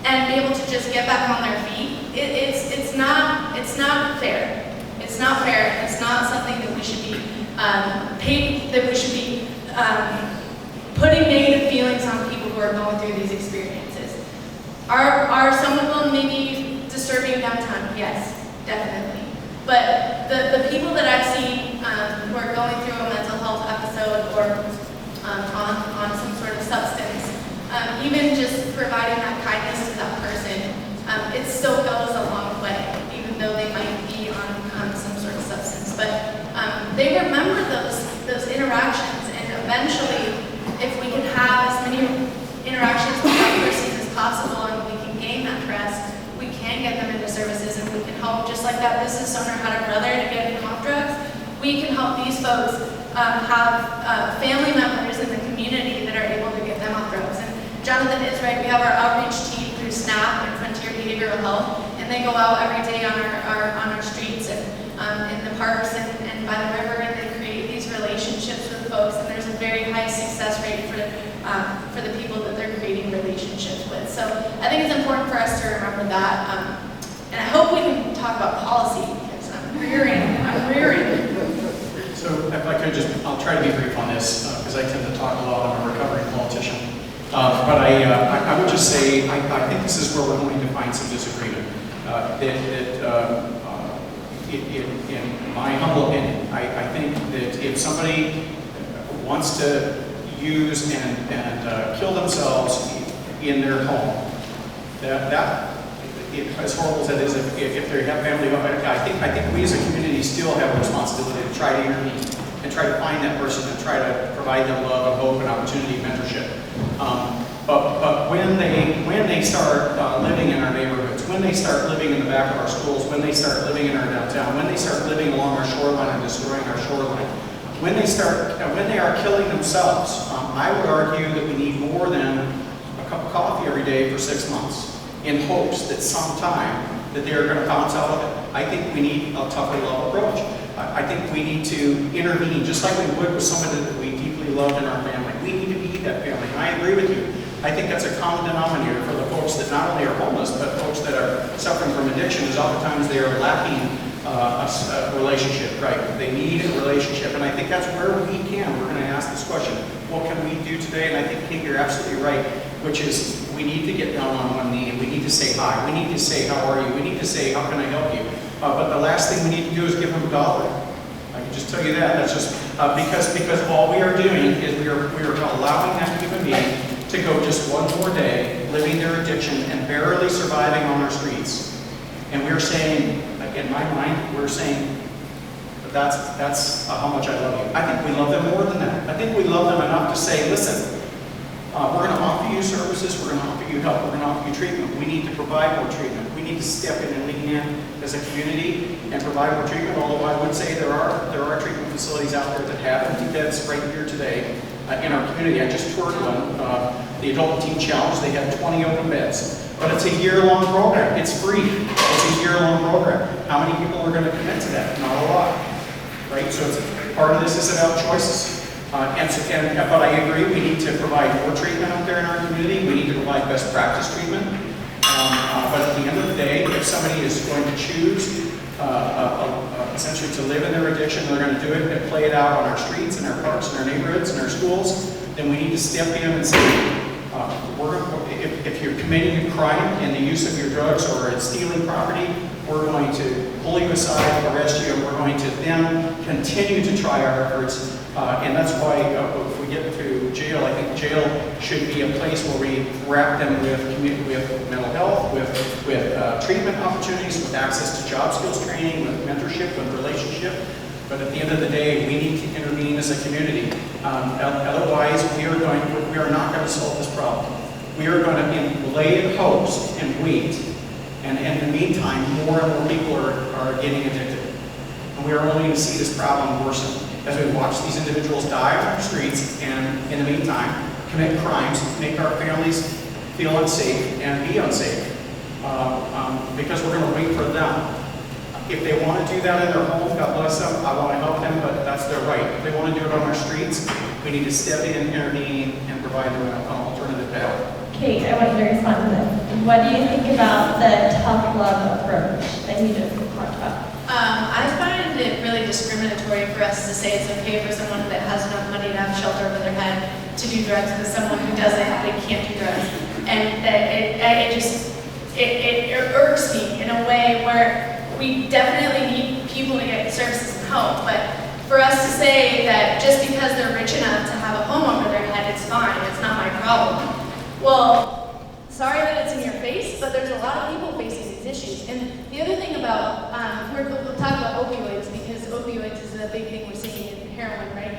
and be able to just get back on their feet, it's not fair. It's not fair, and it's not something that we should be putting negative feelings on people who are going through these experiences. Are some of them maybe disturbing downtown? Yes, definitely. But the people that I've seen who are going through a mental health episode or on some sort of substance, even just providing that kindness to that person, it still goes a long way, even though they might be on some sort of substance. But they remember those interactions, and eventually, if we can have as many interactions with that person as possible, and we can gain that trust, we can get them into services, and we can help, just like that business owner had a brother to get him off drugs, we can help these folks have family members in the community that are able to get them off drugs. And Jonathan is right, we have our outreach team through SNAP and Frontier Behavioral Health, and they go out every day on our streets and in the parks and by the river, and they create these relationships with folks, and there's a very high success rate for the people that they're creating relationships with. So I think it's important for us to remember that. And I hope we can talk about policy, because I'm rearing. So if I could I'll try to be brief on this, because I tend to talk a lot. I'm a recovering politician. But I would just say, I think this is where we're going to find some disagreement. In my humble opinion, I think that if somebody wants to use and kill themselves in their home, as horrible as that is, if they have family, I think we as a community still have a responsibility to try to intervene and try to find that person and try to provide them love and hope and opportunity, mentorship. But when they start living in our neighborhoods, when they start living in the back of our schools, when they start living in our downtown, when they start living along our shoreline and destroying our shoreline, when they are killing themselves, I would argue that we need more than a cup of coffee every day for 6 months in hopes that sometime that they're going to bounce out of it. I think we need a tougher love approach. I think we need to intervene just like we would with somebody that we deeply loved in our family. We need to be that family. And I agree with you. I think that's a common denominator for the folks that not only are homeless, but folks that are suffering from addiction, is oftentimes they are lacking a relationship, right? They need a relationship, and I think that's where we're going to ask this question. What can we do today? And I think, Kate, you're absolutely right, which is we need to get down on one knee, and we need to say hi. We need to say, how are you? We need to say, how can I help you? But the last thing we need to do is give them $1. I can just tell you that. That's just because all we are doing is we are allowing that human being to go just one more day living their addiction and barely surviving on our streets. And we're saying, in my mind, we're saying that's how much I love you. I think we love them more than that. I think we love them enough to say, listen, we're going to offer you services, we're going to offer you help, we're going to offer you treatment. We need to provide more treatment. We need to step in and lean in as a community and provide more treatment, although I would say there are treatment facilities out there that have empty beds right here today in our community. I just toured one, the Adult and Teen Challenge. They have 20 open beds. But it's a year-long program. It's free. It's a year-long program. How many people are going to commit to that? Not a lot. Right? So part of this is about choices. But I agree, we need to provide more treatment out there in our community. We need to provide best practice treatment. But at the end of the day, if somebody is going to choose essentially to live in their addiction, they're going to do it and play it out on our streets, in our parks, in our neighborhoods, in our schools, then we need to step in and say, if you're committing a crime in the use of your drugs or stealing property, we're going to pull you aside, arrest you, and we're going to then continue to try our efforts. And that's why if we get to jail, I think jail should be a place where we wrap them with mental health, with treatment opportunities, with access to job skills training, with mentorship, with relationship. But at the end of the day, we need to intervene as a community. Otherwise, we are not going to solve this problem. We are going to lay in hopes and wait. And in the meantime, more and more people are getting addicted. And we are only going to see this problem worsen as we watch these individuals die on our streets and, in the meantime, commit crimes, make our families feel unsafe and be unsafe because we're going to wait for them. If they want to do that in their home, God bless them, I want to help them, but that's their right. If they want to do it on our streets, we need to step in, intervene, and provide them an alternative path. Kate, I want you to respond to this. What do you think about the tough love approach that you just talked about? I find it really discriminatory for us to say it's okay for someone that has enough money to have shelter over their head to do drugs with someone who doesn't, they can't do drugs. And it irks me in a way where we definitely need people to get services and help, but for us to say that just because they're rich enough to have a home over their head, it's fine, it's not my problem. Well, sorry that it's in your face, but there's a lot of people facing these issues. And the other thing about, we'll talk about opioids because opioids is a big thing we're seeing in heroin, right?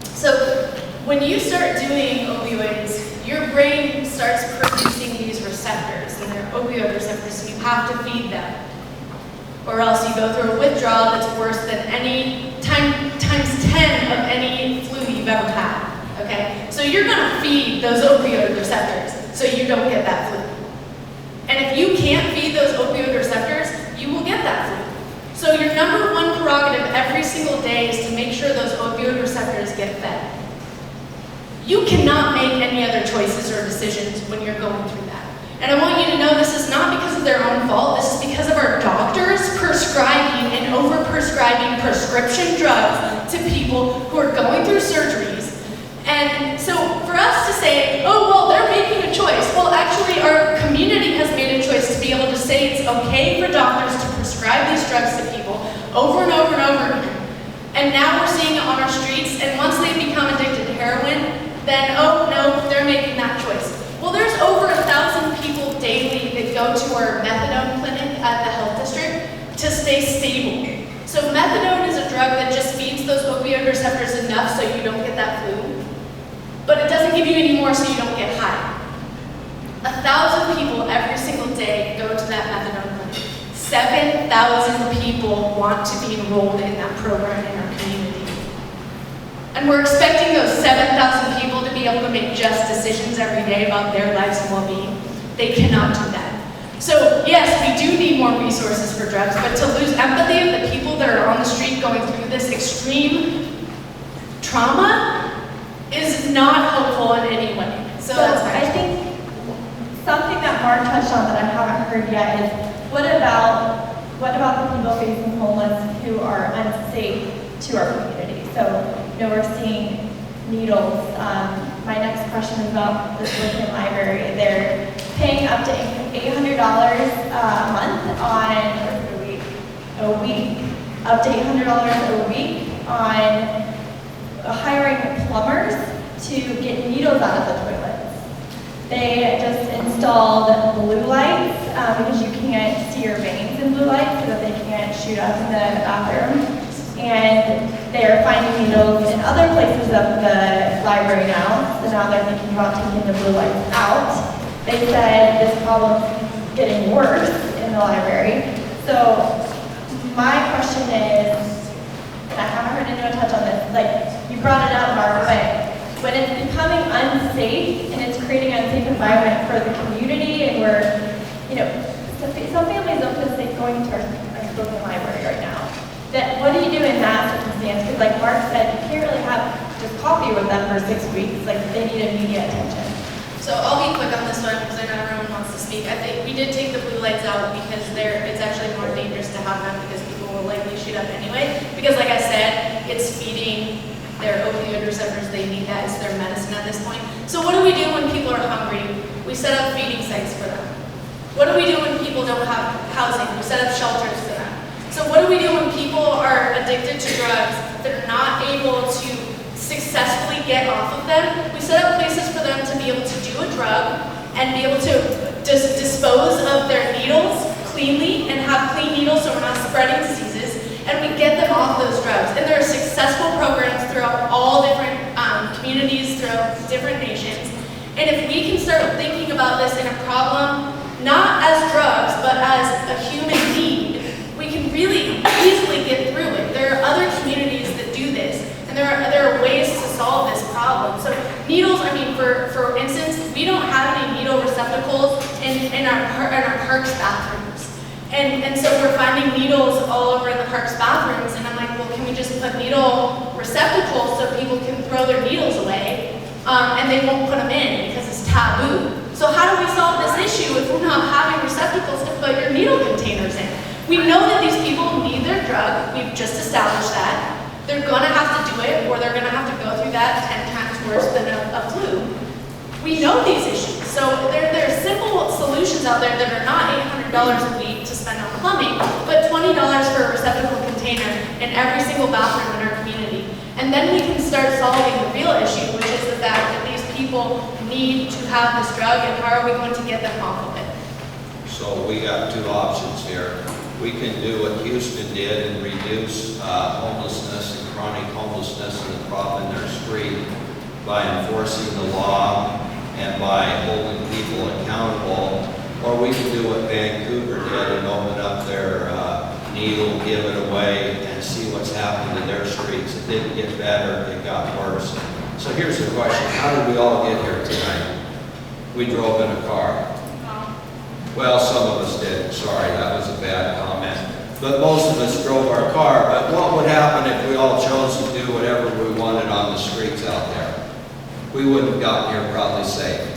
So when you start doing opioids, your brain starts producing these receptors, and they're opioid receptors, and you have to feed them. Or else you go through a withdrawal that's worse than any times 10 of any flu you've ever had, okay? So you're gonna feed those opioid receptors so you don't get that flu. And if you can't feed those opioid receptors, you will get that flu. So your number one prerogative every single day is to make sure those opioid receptors get fed. You cannot make any other choices or decisions when you're going through that. And I want you to know this is not because of their own fault, this is because of our doctors prescribing and over-prescribing prescription drugs to people who are going through surgeries. And so for us to say, oh, well, they're making a choice. Well, actually, our community has made a choice to be able to say it's okay for doctors to prescribe these drugs to people over and over and over again. And now we're seeing it on our streets, and once they become addicted to heroin, then, oh, no, they're making that choice. Well, there's over 1,000 people daily that go to our methadone clinic at the health district to stay stable. So methadone is a drug that just feeds those opioid receptors enough so you don't get that flu, but it doesn't give you any more so you don't get high. 1,000 people every single day go to that methadone clinic. 7,000 people want to be enrolled in that program in our community. And we're expecting those 7,000 people to be able to make just decisions every day about their lives and well-being. They cannot do that. So yes, we do need more resources for drugs, but to lose empathy of the people that are on the street going through this extreme trauma is not helpful in any way. So that's I think something that Mark touched on that I haven't heard yet is what about the people facing homeless who are unsafe to our community? So, we're seeing needles. My next question is about the Spokane Library. They're paying up to $800 a month a week, up to $800 a week on hiring plumbers to get needles out of the toilets. They just installed blue lights because you can't see your veins in blue lights so that they can't shoot up in the bathroom. And they're finding needles in other places of the library now, so now they're thinking about taking the blue lights out. They said this problem's getting worse in the library. So my question is, and I haven't heard anyone touch on this, like you brought it up, Mark, but when it's becoming unsafe and it's creating an unsafe environment for the community, and we're, some families don't feel safe going to our Spokane Library right now. What do you do in that circumstance? Because like Mark said, you can't really have just coffee with them for 6 weeks. Like they need immediate attention. So I'll be quick on this one because I know everyone wants to speak. I think we did take the blue lights out because it's actually more dangerous to have them because people will likely shoot up anyway. Because like I said, it's feeding their opioid receptors. They need that. It's their medicine at this point. So what do we do when people are hungry? We set up feeding sites for them. What do we do when people don't have housing? We set up shelters for them. So what do we do when people are addicted to drugs that are not able to successfully get off of them? We set up places for them to be able to do a drug and be able to dispose of their needles cleanly and have clean needles so we're not spreading diseases, and we get them off those drugs. And if we can start thinking about this in a problem, not as drugs, but as a human need, we can really easily get through it. There are other communities that do this, and there are ways to solve this problem. So needles, I mean, for instance, we don't have any needle receptacles in our parks bathrooms. And so we're finding needles all over in the parks bathrooms, and I'm like, well, can we just put needle receptacles so people can throw their needles away, and they won't put them in because it's taboo. So how do we solve this issue if we're not having receptacles to put your needle containers in? We know that these people need their drug. We've just established that. They're gonna have to do it, or they're gonna have to go through that 10 times worse than a flu. We know these issues. So there are simple solutions out there that are not $800 a week to spend on plumbing, but $20 for a receptacle container in every single bathroom in our community. And then we can start solving the real issue, which is the fact that these people need to have this drug, and how are we going to get them off of it? So we got two options here. We can do what Houston did and reduce homelessness and chronic homelessness and the problem in their street by enforcing the law and by holding people accountable. Or we can do what Vancouver did and open up their needle, give it away, and see what's happened to their streets. It didn't get better, it got worse. So here's the question, how did we all get here tonight? We drove in a car. Well, some of us did, sorry, that was a bad comment. But most of us drove our car, but what would happen if we all chose to do whatever we wanted on the streets out there? We wouldn't have gotten here probably safe.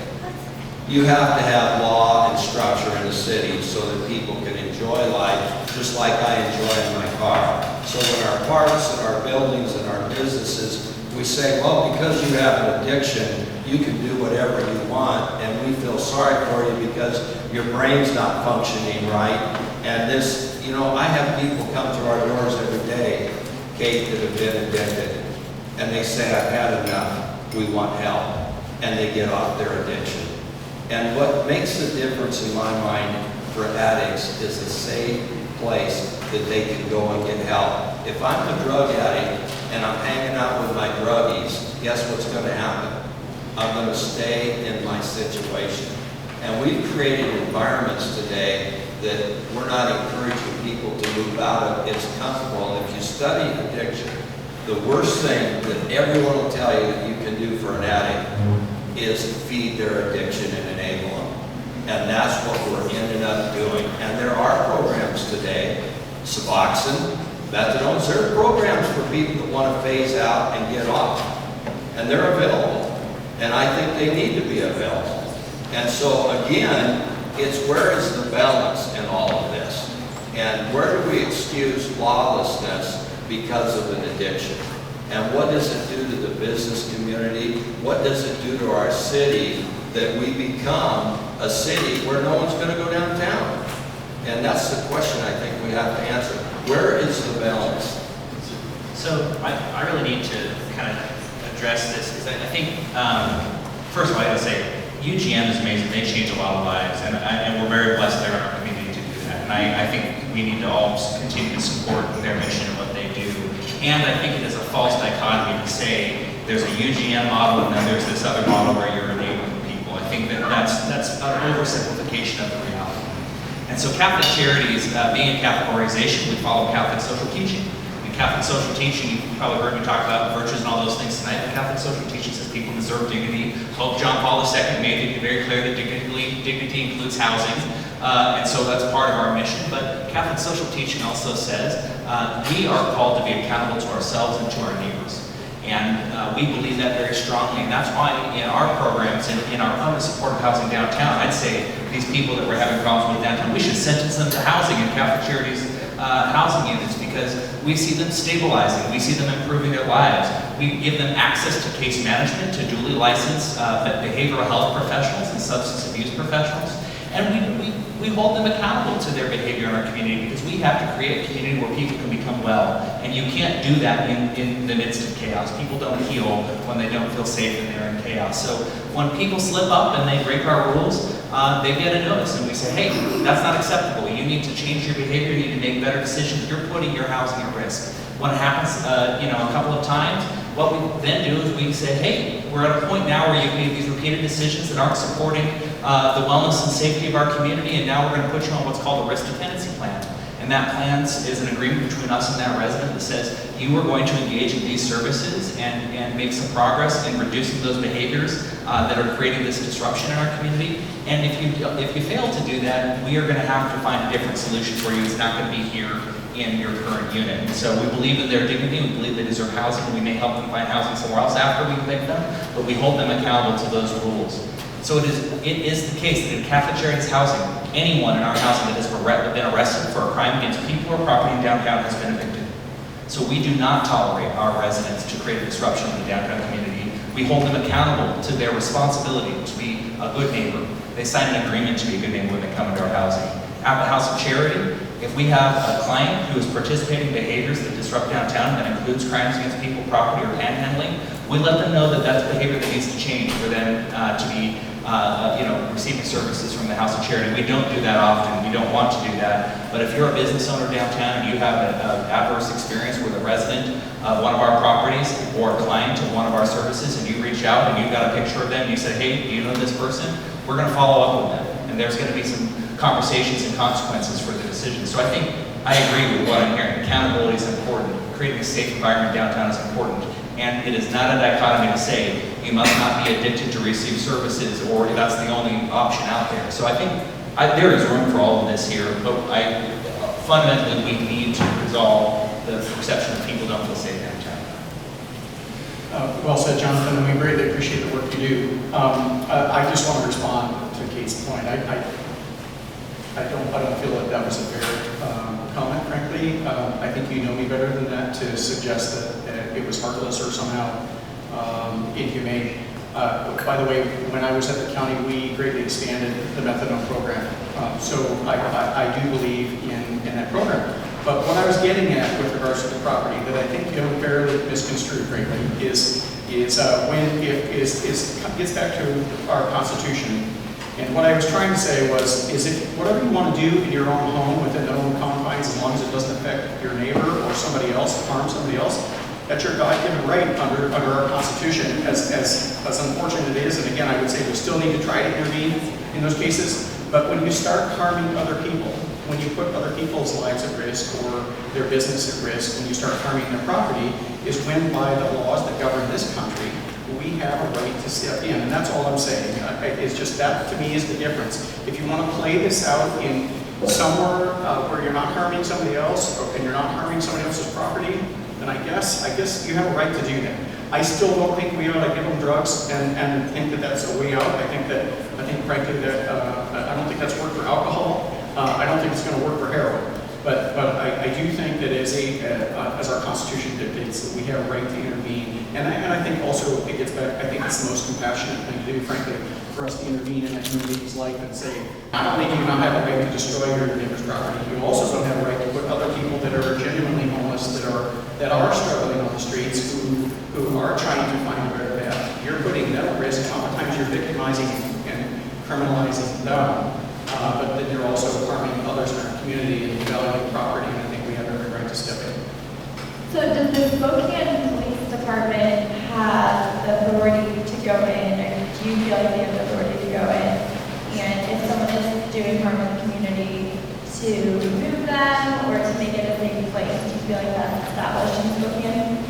You have to have law and structure in the city so that people can enjoy life just like I enjoy in my car. So in our parks and our buildings and our businesses, we say, well, because you have an addiction, you can do whatever you want, and we feel sorry for you because your brain's not functioning right. And this, you know, I have people come to our doors every day, Kate, that have been addicted, and they say, I've had enough, we want help, and they get off their addiction. And what makes the difference in my mind for addicts is a safe place that they can go and get help. If I'm a drug addict and I'm hanging out with my druggies, guess what's going to happen? I'm going to stay in my situation. And we've created environments today that we're not encouraging people to move out of. It's comfortable. And if you study addiction, the worst thing that everyone will tell you that you can do for an addict is feed their addiction and enable them. And that's what we're ending up doing. And there are programs today, Suboxone, methadone, there are programs for people that want to phase out and get off. And they're available. And I think they need to be available. And so again, it's where is the balance in all of this? And where do we excuse lawlessness because of an addiction? And what does it do to the business community? What does it do to our city that we become a city where no one's going to go downtown? And that's the question I think we have to answer. Where is the balance? So I really need to kind of address this because I think, first of all, I gotta say, UGM is amazing. They change a lot of lives, and we're very blessed there in our community to do that. And I think we need to all continue to support their mission and what they do. And I think it is a false dichotomy to say there's a UGM model and then there's this other model where you're enabling people. I think that's an oversimplification of the reality. And so Catholic Charities, being a Catholic organization, we follow Catholic social teaching. And Catholic social teaching, you've probably heard me talk about virtues and all those things tonight, but Catholic social teaching says people deserve dignity. Pope John Paul II made it very clear that dignity includes housing. And so that's part of our mission. But Catholic social teaching also says we are called to be accountable to ourselves and to our neighbors. And we believe that very strongly. And that's why in our programs, in our own supportive housing downtown, I'd say these people that we're having problems with downtown, we should sentence them to housing in Catholic Charities housing units because we see them stabilizing, we see them improving their lives. We give them access to case management, to duly licensed behavioral health professionals and substance abuse professionals. And we hold them accountable to their behavior in our community because we have to create a community where people can become well. And you can't do that in the midst of chaos. People don't heal when they don't feel safe and they're in chaos. So when people slip up and they break our rules, they get a notice and we say, hey, that's not acceptable. You need to change your behavior. You need to make better decisions. You're putting your housing at risk. When it happens, a couple of times, what we then do is we say, hey, we're at a point now where you've made these repeated decisions that aren't supporting the wellness and safety of our community, and now we're going to put you on what's called a risk dependency plan. And that plan is an agreement between us and that resident that says you are going to engage in these services and make some progress in reducing those behaviors that are creating this disruption in our community. And if you fail to do that, we are going to have to find a different solution for you. It's not going to be here in your current unit. And so we believe in their dignity, we believe they deserve housing, and we may help them find housing somewhere else after we evict them, but we hold them accountable to those rules. So it is the case that in Catholic Charities housing, anyone in our housing that has been arrested for a crime against people or property in downtown has been evicted. So we do not tolerate our residents to create a disruption in the downtown community. We hold them accountable to their responsibility to be a good neighbor. They sign an agreement to be a good neighbor when they come into our housing. At the House of Charity, if we have a client who is participating in behaviors that disrupt downtown, that includes crimes against people, property, or panhandling, we let them know that that's behavior that needs to change for them to be receiving services from the House of Charity. We don't do that often. We don't want to do that. But if you're a business owner downtown and you have an adverse experience with a resident of one of our properties or a client of one of our services, and you reach out and you've got a picture of them and you say, hey, do you know this person? We're going to follow up with them. And there's going to be some conversations and consequences for the decision. So I think I agree with what I'm hearing. Accountability is important. Creating a safe environment downtown is important. And it is not a dichotomy to say you must not be addicted to receive services or that's the only option out there. So I think there is room for all of this here, but fundamentally we need to resolve the perception that people don't feel safe downtown. Well said, Jonathan, and we greatly appreciate the work you do. I just want to respond to Kate's point. I don't feel that that was a fair comment, frankly. I think you know me better than that to suggest that it was heartless or somehow inhumane. By the way, when I was at the county, we greatly expanded the methadone program. So I do believe in that program. But what I was getting at with regards to the property that I think you have fairly misconstrued, frankly, is when it gets back to our Constitution. And what I was trying to say was, is if whatever you want to do in your own home within their own confines, as long as it doesn't affect your neighbor or somebody else, harm somebody else, that's your God-given right under our Constitution, as unfortunate it is. And again, I would say we still need to try to intervene in those cases. But when you start harming other people, when you put other people's lives at risk or their business at risk, when you start harming their property, is when by the laws that govern this country, we have a right to step in. And that's all I'm saying. It's just that, to me, is the difference. If you want to play this out in somewhere where you're not harming somebody else and you're not harming somebody else's property, then I guess you have a right to do that. I still don't think we ought to give them drugs and think that that's a way out. I think frankly that I don't think that's worked for alcohol. I don't think it's going to work for heroin. But I do think that as our Constitution dictates, that we have a right to intervene. And I think also it gets back, I think it's the most compassionate thing to do, frankly, for us to intervene in that human being's life and say, not only do you not have a right to destroy your neighbor's property, you also don't have a right to put other people that are genuinely homeless, that are struggling on the streets, who are trying to find a better path. You're putting them at risk. Oftentimes you're victimizing and criminalizing them. But then you're also harming others in our community and devaluing property, and I think we have every right to step in. So does the Spokane Police Department have the authority to go in, or do you feel like they have the authority to go in? And if someone is doing harm in the community, to remove them or to make it a safe place, do you feel like that's established in Spokane?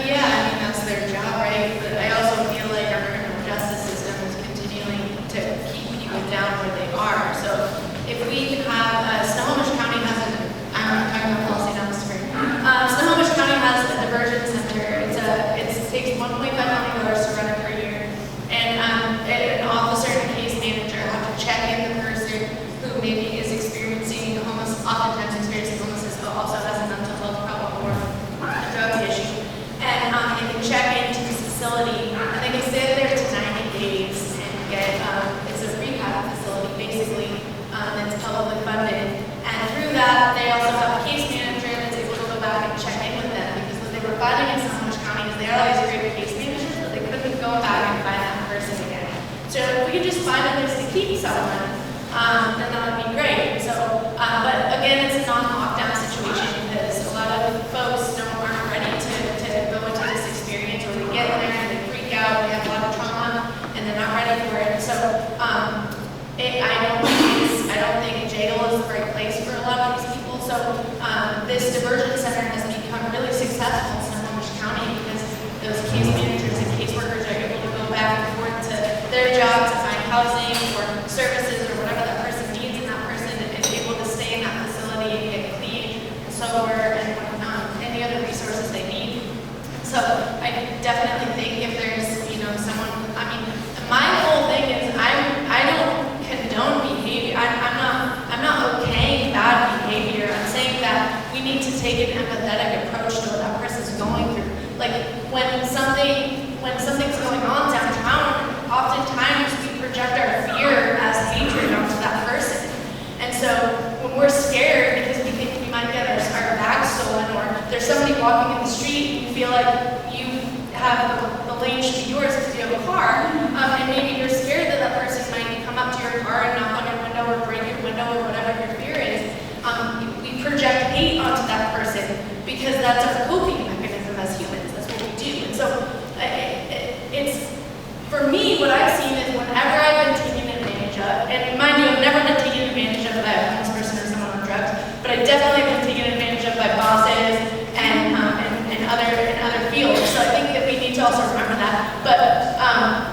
Yeah, that's their job, right? But I also feel like our criminal justice system is continuing to keep people down where they are. So if we can have, Snohomish County has I'm talking about policy now, Mr. Mayor. Snohomish County has a diversion center. It takes $1.5 million to run it per year. And an officer and a case manager have to check in the person who maybe is experiencing oftentimes experiencing homelessness, but also has a mental health problem or a drug issue. And they can check into this facility, and they can stay there to 90 days and get, it's a rehab facility, basically. It's publicly funded. And through that, they also have a case manager that's able to go back and check in with them, because what they were finding in Snohomish County is they had all these great case managers, but they couldn't go back and find that person again. So if we could just find a place to keep someone, then that would be great. So, but again, it's a non-lockdown situation because a lot of folks aren't ready to go into this experience, or we this diversion center has become really successful in Orange County because those case managers and caseworkers are able to go back and forth to their job to find housing or services or whatever that person needs, and that person is able to stay in that facility and get clean and sober and any other resources they need. So I definitely think if there's, someone, my whole thing is I don't condone behavior. I'm not okaying bad behavior. I'm saying that we need to take an empathetic approach to what that person's going through. Like when something's going on downtown, oftentimes we project our fear as hatred onto that person. And so when we're scared because we think we might get our bags stolen, or there's somebody walking in the street and you feel like you have the lane should be yours because you have a car, and maybe you're scared that that person might come up to your car and knock on your window or break your window or whatever your fear is, we project hate onto that person because that's our coping mechanism as humans. That's what we do. And so it's, for me, what I've seen is whenever I've been taken advantage of, and mind you, I've never been taken advantage of by a homeless person or someone on drugs, but I've definitely been taken advantage of by bosses and other fields. So I think that we need to also remember that. But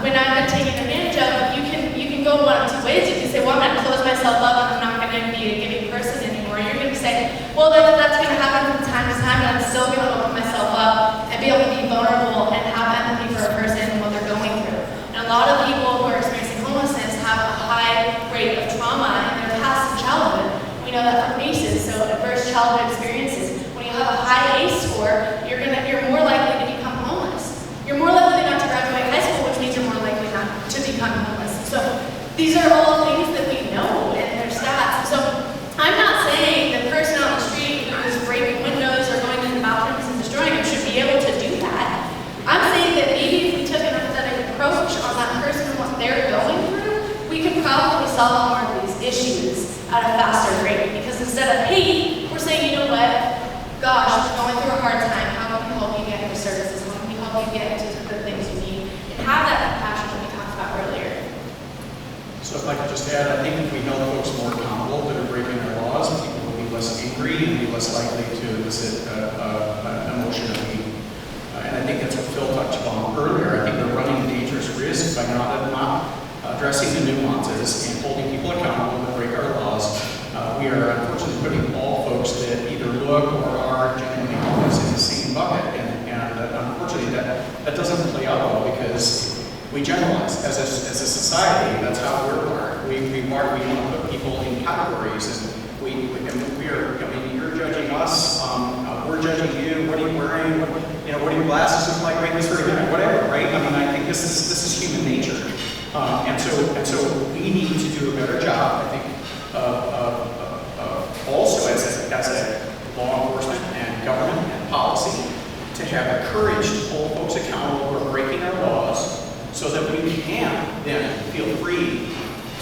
when I've been taken advantage of, you can go one of two ways. You can say, well, I'm going to close myself up and I'm not going to be a giving person anymore. You're going to say, well, that's going to happen from time to time, and I'm still going to open myself up and be able to be vulnerable and have empathy for a person and what they're going through. And a lot of people who are experiencing homelessness have a high rate of trauma in their past childhood. We know that from ACEs, so adverse childhood experiences. When you have a high ACE score, you're more likely to become homeless. You're more likely not to graduate high school, which means you're more likely not to become homeless. So these are all things that we know, and they're stats. So I'm not saying the person on the street who's breaking windows or going into bathrooms and destroying them should be able to do that. I'm saying that maybe if we took an empathetic approach on that person and what they're going through, we could probably solve more of these issues at a faster rate. Because instead of hate, we're saying, you know what? Gosh, you're going through a hard time. How can we help you get your services? How can we help you get into the things you need? And have that compassion that we talked about earlier. So if I could just add, I think if we held folks more accountable that are breaking our laws, people will be less angry and be less likely to elicit an emotion of hate. And I think that's what Phil touched on earlier. I think we're running a dangerous risk by not addressing the nuances and holding people accountable that break our laws. We are unfortunately putting all folks that either look or are genuinely homeless in the same bucket. And unfortunately, that doesn't play out well because we generalize as a society. That's how we're wired. We want to put people in categories, and we are. I mean, you're judging us. We're judging you. What are you wearing? What are your glasses look like right this very minute? Whatever, right? I mean, I think this is human nature, and so we need to do a better job. I think also as a law enforcement and government and policy to have the courage to hold folks accountable for breaking our laws, so that we can then feel free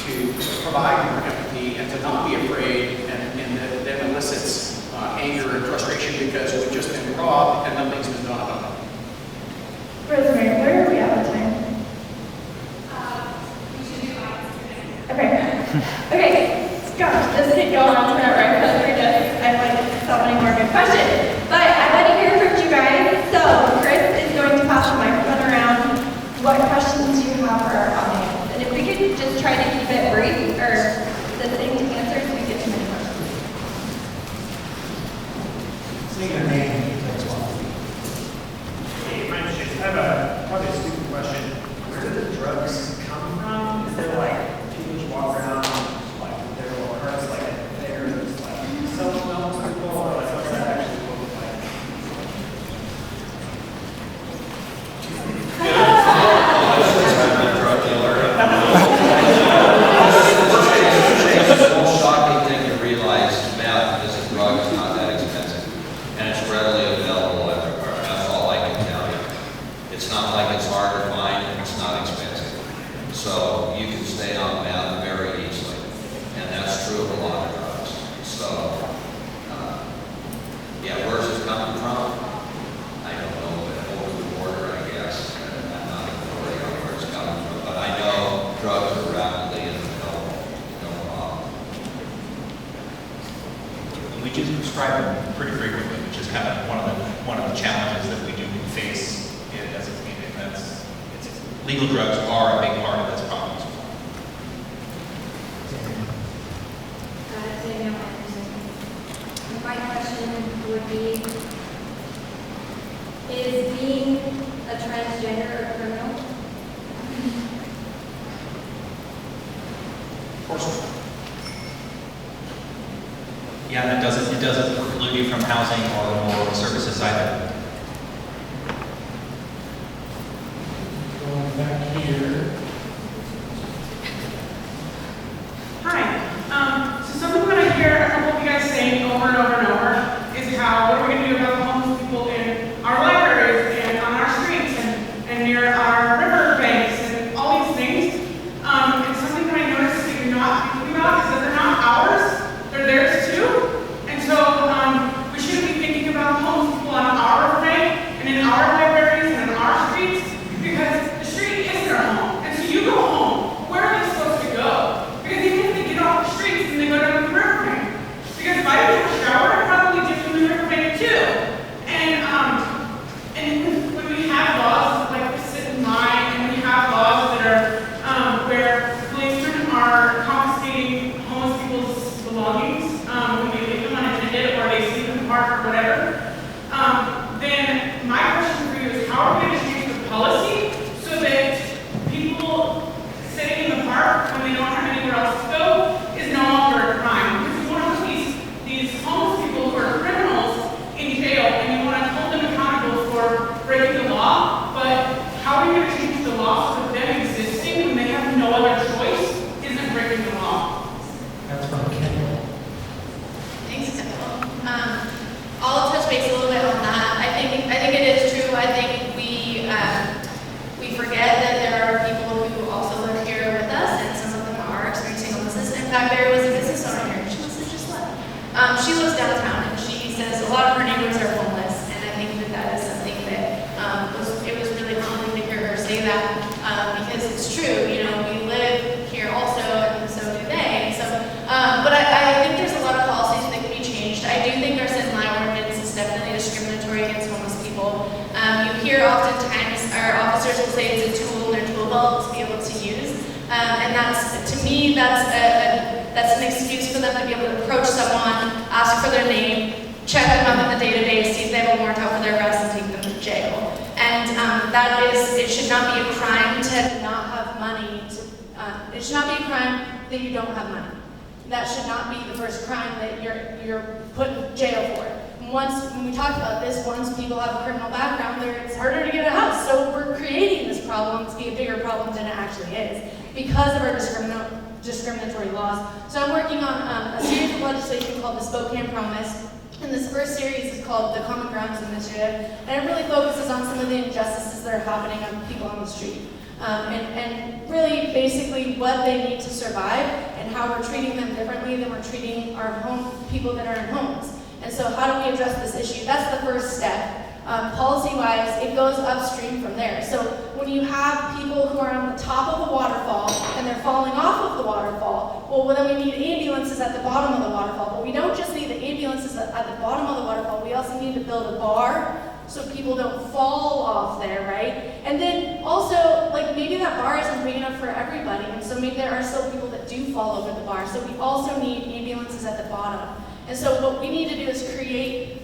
to provide more empathy and to not be afraid, and that elicits anger and frustration because we've just been robbed and nothing's been done about it. Rosemary, where are we out of time? We should do that. Okay, gosh, this could go on forever because I have so many more good questions. But I want to hear from you guys. So Chris is going to pass the microphone around. What questions do you have for our audience? And if we could just try to keep it brief or succinct answers, we get to many questions. Say your name as well. Hey, my name is I have probably a stupid question. Where did the drugs come from? Is there like people just walk around like with their little carts like at the fair, just like selling them to people, or like what's that actually look like? It's the most shocking thing to realize that this drug is not that expensive, and it's pretty frequently, which is kind of one of the challenges that we do face as a community. Legal drugs are a big part of this problem as well. Danielle Anderson. My question would be, is being a transgender a criminal? Of course. Yeah, and it doesn't preclude you from housing or services either. Going back here. Hi. So something that I hear a couple of you guys saying over and over and over is how, what are we going to do about the homeless people in our libraries and on our streets and near our river banks and all these things. And something that I noticed that you're not thinking about is that they're not ours, they're theirs too. And so we shouldn't be thinking about the homeless people on our river bank and in our libraries and in our streets, because the street is their home. And so you go home, where are they supposed to go? Because even if they get off the streets and they go down to the riverbank, because if I didn't have a shower, I'd probably dip in the riverbank too. And when we have laws like the sit in line, and we have laws that are where policemen are confiscating homeless people's belongings when they leave them unattended or they sleep in the park or whatever, then my question for you is, how are we going to change the policy so that people sitting in the park when they don't have anywhere else to go is no longer a crime? Because you want to put these homeless people who are criminals in jail and you want to hold them accountable for breaking the law, but how are you going to change the law so that them existing when they have no other choice isn't breaking the law? That's from Kendall. Thanks, Kendall. I'll touch base a little bit on that. I think it is true. I think we forget that there are people who also live here with us, and some of them are experiencing homelessness. In fact, there was a business owner here. She must have just left. She lives downtown, and she says a lot of her neighbors are homeless, and I think that is something that it was really humbling to hear her say that, because it's true. You know, we live here also, and so do they. So, but I think there's a lot of policies that can be changed. I do think our sit and lie ordinance is definitely discriminatory against homeless people. You hear oftentimes our officers will say it's a tool in their tool belt to be able to use, and that's, to me, that's an excuse for them to be able to approach someone, ask for their name, check them up in the database, see if they have a warrant out for their arrest, and take them to jail. And it should not be a crime to not have money. It should not be a crime that you don't have money. That should not be the first crime that you're put in jail for. When we talked about this, once people have a criminal background, it's harder to get a house. So we're creating this problem to be a bigger problem than it actually is because of our discriminatory laws. So I'm working on a series of legislation called the Spokane Promise. And this first series is called the Common Grounds Initiative. And it really focuses on some of the injustices that are happening on people on the street. And really basically what they need to survive and how we're treating them differently than we're treating our people that are in homes. And so how do we address this issue? That's the first step. Policy-wise, it goes upstream from there. So when you have people who are on the top of a waterfall and they're falling off of the waterfall, well then we need ambulances at the bottom of the waterfall. But we don't just need the ambulances at the bottom of the waterfall, we also need to build a bar so people don't fall off there, right? And then also, like maybe that bar isn't big enough for everybody, and so maybe there are still people that do fall over the bar. So we also need ambulances at the bottom. And so what we need to do is create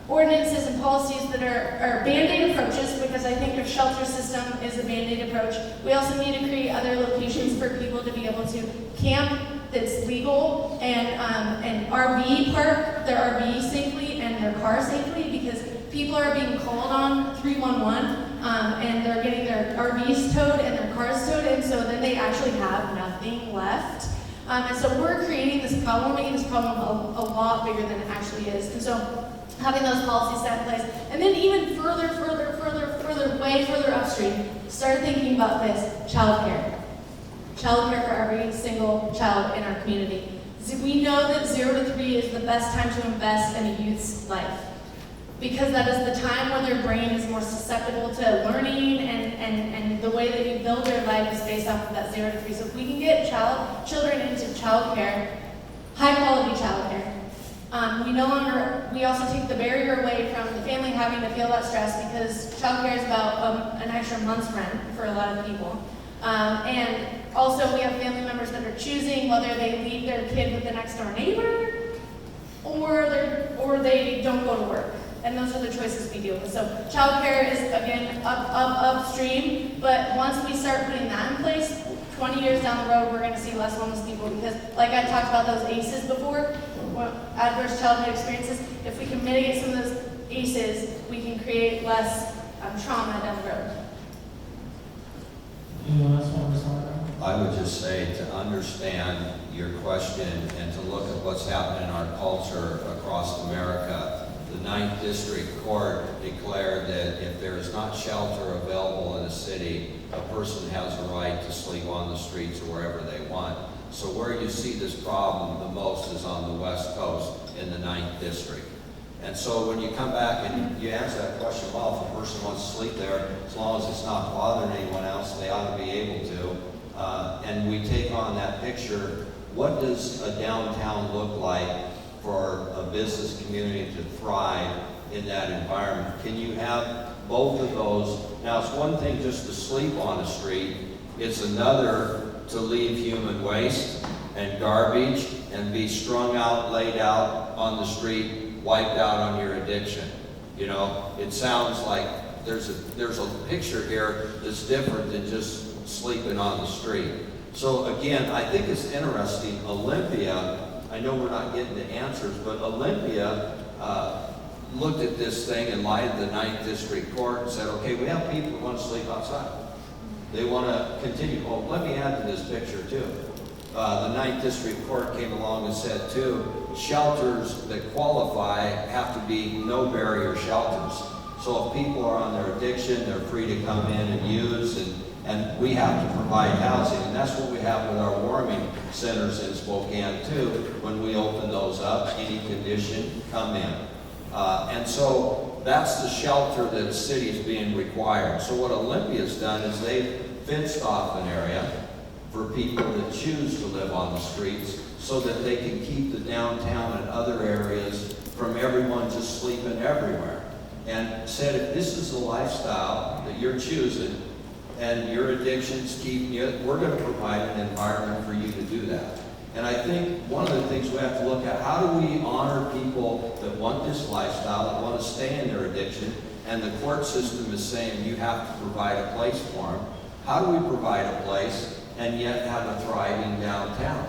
ordinances and policies that are Band-Aid approaches, because I think our shelter system is a Band-Aid approach. We also need to create other locations for people to be able to camp that's legal and RV park their RV safely and their car safely, because people are being called on 311 and they're getting their RVs towed and their cars towed, and so then they actually have nothing left. And so we're creating this problem, making this problem a lot bigger than it actually is. And so having those policies set in place, and then even further, way further upstream, start thinking about this, childcare. Childcare for every single child in our community. We know that 0 to 3 is the best time to invest in a youth's life, because that is the time when their brain is more susceptible to learning, and the way that you build their life is based off of that 0 to 3. So if we can get children into childcare, high quality childcare, We also take the barrier away from the family having to feel that stress, because childcare is about an extra month's rent for a lot of people. And also we have family members that are choosing whether they leave their kid with the next door neighbor or they don't go to work. And those are the choices we deal with. So childcare is, again, upstream, but once we start putting that in place, 20 years down the road, we're going to see less homeless people, because like I talked about those ACEs before, adverse childhood experiences, if we can mitigate some of those ACEs, we can create less trauma down the road. Anyone else want to respond? I would just say, to understand your question and to look at what's happening in our culture across America, the 9th District Court declared that if there is not shelter available in a city, a person has a right to sleep on the streets or wherever they want. So where you see this problem the most is on the West Coast in the 9th District. And so when you come back and you answer that question, well, if a person wants to sleep there, as long as it's not bothering anyone else, they ought to be able to. And we take on that picture, what does a downtown look like for a business community to thrive in that environment? Can you have both of those? Now, it's one thing just to sleep on a street. It's another to leave human waste and garbage and be strung out, laid out on the street, wiped out on your addiction. You know, it sounds like there's a picture here that's different than just sleeping on the street. So again, I think it's interesting. Olympia, I know we're not getting the answers, but Olympia looked at this thing in light of the 9th District Court and said, okay, we have people who want to sleep outside. They want to continue. Oh, let me add to this picture too. The 9th District Court came along and said too, shelters that qualify have to be no barrier shelters. So if people are on their addiction, they're free to come in and use, and we have to provide housing. And that's what we have with our warming centers in Spokane too. When we open those up, any condition, come in. And so that's the shelter that the city is being required. So what Olympia's done is they've fenced off an area for people that choose to live on the streets so that they can keep the downtown and other areas from everyone just sleeping everywhere. And said, if this is the lifestyle that you're choosing and your addictions keep you, we're going to provide an environment for you to do that. And I think one of the things we have to look at, how do we honor people that want this lifestyle, that want to stay in their addiction, and the court system is saying you have to provide a place for them. How do we provide a place and yet have a thriving downtown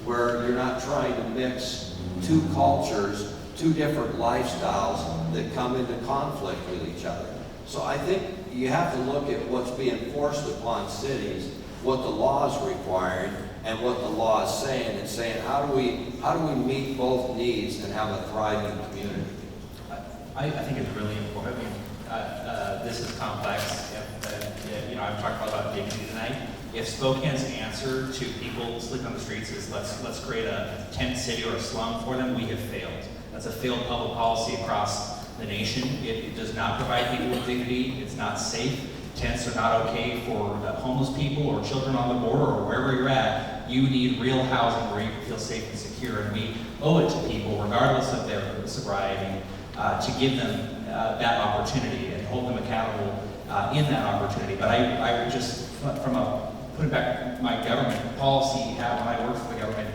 where you're not trying to mix two cultures, two different lifestyles that come into conflict with each other? So I think you have to look at what's being forced upon cities, what the law is requiring, and what the law is saying, and saying how do we meet both needs and have a thriving community? I think it's really important. I mean, this is complex. You know, I've talked about dignity tonight. If Spokane's answer to people sleeping on the streets is let's create a tent city or a slum for them, we have failed. That's a failed public policy across the nation. It does not provide people with dignity. It's not safe. Tents are not okay for homeless people or children on the border or wherever you're at. You need real housing where you can feel safe and secure, and we owe it to people, regardless of their sobriety, to give them that opportunity and hold them accountable in that opportunity. But I would just, putting back my government policy hat when I worked for the government,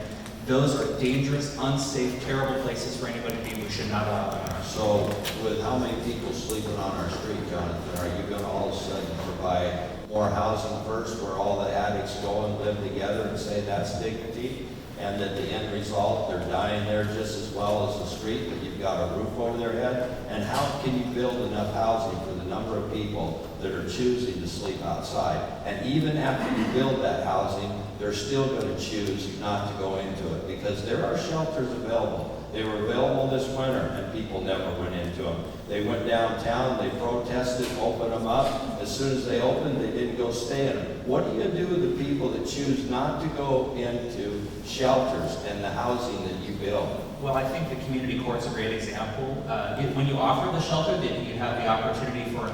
those are dangerous, unsafe, terrible places for anybody to be. We should not allow them. So with how many people sleeping on our street, Jonathan, are you going to all of a sudden provide more housing first where all the addicts go and live together and say that's dignity? And that the end result, they're dying there just as well as the street, but you've got a roof over their head? And how can you build enough housing for the number of people that are choosing to sleep outside? And even after you build that housing, they're still going to choose not to go into it because there are shelters available. They were available this winter and people never went into them. They went downtown, they protested, opened them up. As soon as they opened, they didn't go stay in them. What are you going to do with the people that choose not to go into shelters and the housing that you build? Well, I think the community court's a great example. When you offer the shelter, then you have the opportunity for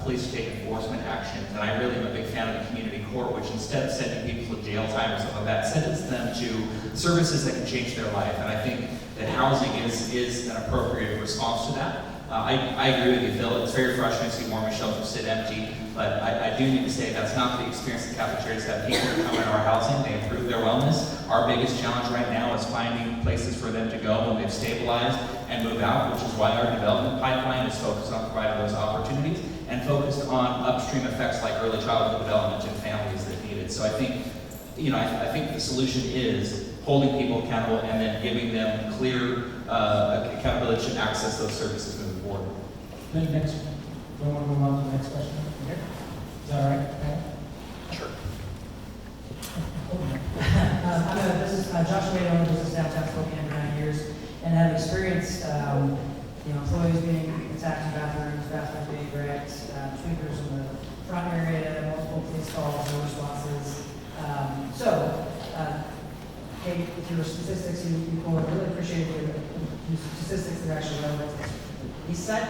police to take enforcement actions. And I really am a big fan of the community court, which instead of sending people to jail time or something like that, sentences them to services that can change their life. And I think that housing is an appropriate response to that. I agree with you, Phil. It's very frustrating to see warmer shelters sit empty, but I do need to say that's not the experience that Catholic Charities have. People who come into our housing, they improve their wellness. Our biggest challenge right now is finding places for them to go when they've stabilized and move out, which is why our development pipeline is focused on providing those opportunities and focused on upstream effects like early childhood development in families that need it. So I think, I think the solution is holding people accountable and then giving them clear accountability to access those services moving forward. Then next, do you want to move on to the next question? Okay. Is that all right? Okay. Sure. This is Josh Wade, owner of business downtown Spokane, 9 years, and have experienced, employees being attacked in bathrooms being wrecked, sweepers in the front area, multiple police calls, no responses. Kate, with your statistics you quoted, really appreciate your statistics that are actually relevant to the east side,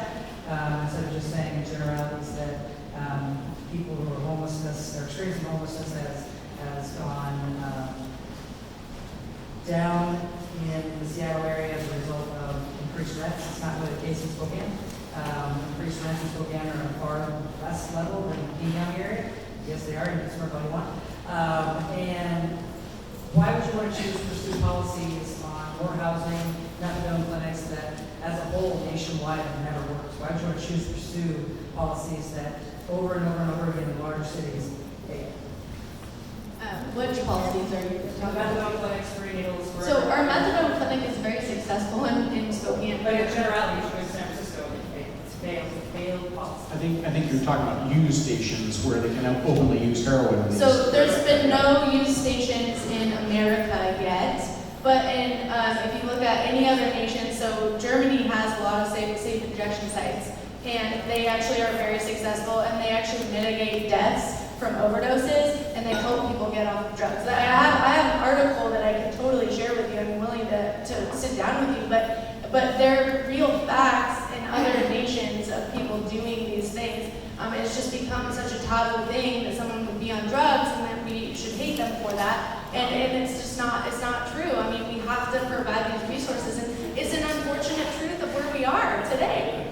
instead of just saying in generalities that people who are homelessness, or experiencing homelessness has gone down in the Seattle area as a result of increased rents. It's not really the case in Spokane. Increased rents in Spokane are at a far less level than the County area. Yes, they are, you can smoke all you want. And why would you want to choose to pursue policies on more housing, methadone clinics that, as a whole, nationwide have never worked? Why would you want to choose to pursue policies that over and over and over again in larger cities fail? Which policies are you talking about? Methadone clinics, free needles. So our methadone clinic is very successful in Spokane. But in generality, usually in San Francisco, it's failed policy. I think you're talking about use stations where they can openly use heroin. in these. So there's been no use stations in America yet, but if you look at any other nation, so Germany has a lot of safe injection sites, and they actually are very successful, and they actually mitigate deaths from overdoses, and they help people get off of drugs. I have an article that I can totally share with you. I'm willing to sit down with you, but they're real facts in other nations of people doing these things. It's just become such a taboo thing that someone would be on drugs and that we should hate them for that. And it's just not, it's not true. I mean, we have to provide these resources, and it's an unfortunate truth of where we are today.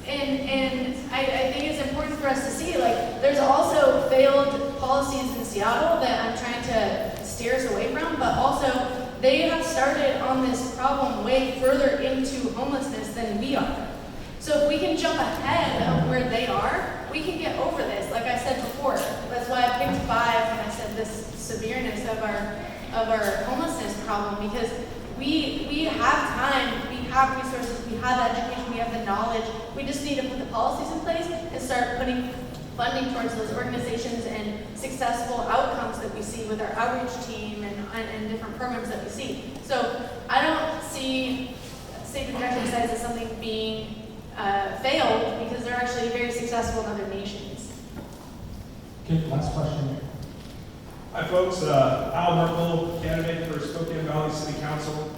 And I think it's important for us to see, like, there's also failed policies in Seattle that I'm trying to steer us away from, but also they have started on this problem way further into homelessness than we are. So if we can jump ahead of where they are, we can get over this. Like I said before, that's why I picked 5 when I said this severeness of our homelessness problem, because we have time, we have resources, we have education, we have the knowledge. We just need to put the policies in place and start putting funding towards those organizations and successful outcomes that we see with our outreach team and different programs that we see. So I don't see safe injection sites as something being failed, because they're actually very successful in other nations. Okay, last question. Hi folks, Al Merkel, candidate for Spokane Valley City Council.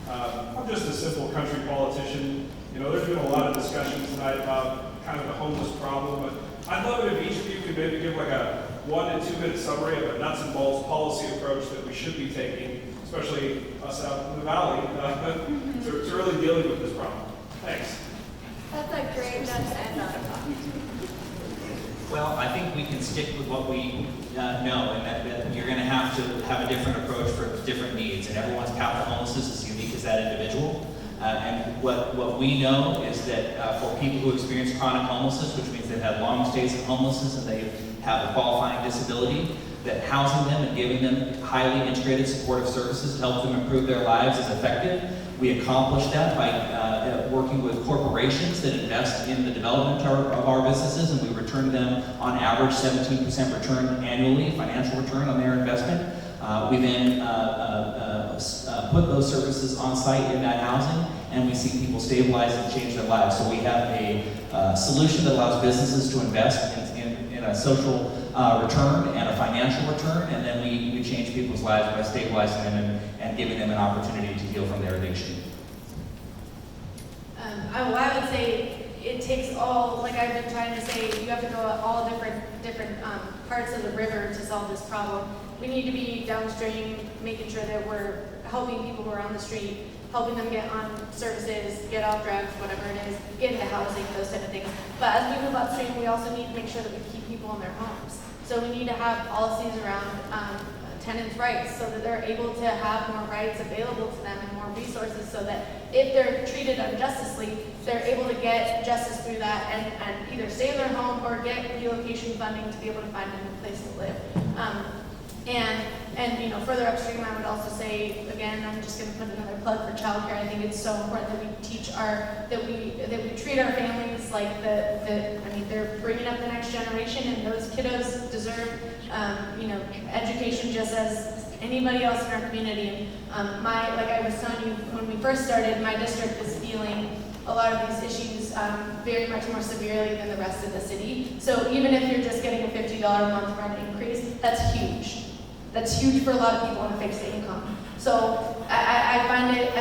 I'm just a simple country politician. There's been a lot of discussion tonight about kind of the homeless problem, but I'd love it if each of you could maybe give like a 1 to 2 minute summary of a nuts and bolts policy approach that we should be taking, especially us out in the valley, to really dealing with this problem. Thanks. That's a great note to end on. Well, I think we can stick with what we know, and that you're going to have a different approach for different needs, and everyone's path to homelessness is unique as that individual. And what we know is that for people who experience chronic homelessness, which means they've had long stays of homelessness and they have a qualifying disability, that housing them and giving them highly integrated supportive services to help them improve their lives is effective. We accomplish that by working with corporations that invest in the development of our businesses, and we return them on average 17% return annually, financial return on their investment. We then put those services on site in that housing, and we see people stabilize and change their lives. So we have a solution that allows businesses to invest in a social return and a financial return, and then we change people's lives by stabilizing them and giving them an opportunity to heal from their addiction. I would say it takes all, like I've been trying to say, you have to go all different parts of the river to solve this problem. We need to be downstream, making sure that we're helping people who are on the street, helping them get on services, get off drugs, whatever it is, get into housing, those type of things. But as we move upstream, we also need to make sure that we keep people in their homes. So we need to have policies around tenants' rights so that they're able to have more rights available to them and more resources so that if they're treated unjustly, they're able to get justice through that and either stay in their home or get relocation funding to be able to find a new place to live. And you know, further upstream, I would also say, again, I'm just going to put another plug for childcare. I think it's so important that we teach that we treat our families like I mean, they're bringing up the next generation, and those kiddos deserve, you know, education just as anybody else in our community. And like I was telling you when we first started, my district is feeling a lot of these issues very much more severely than the rest of the city. So even if you're just getting a $50 a month rent increase, that's huge. That's huge for a lot of people on a fixed income. So I find it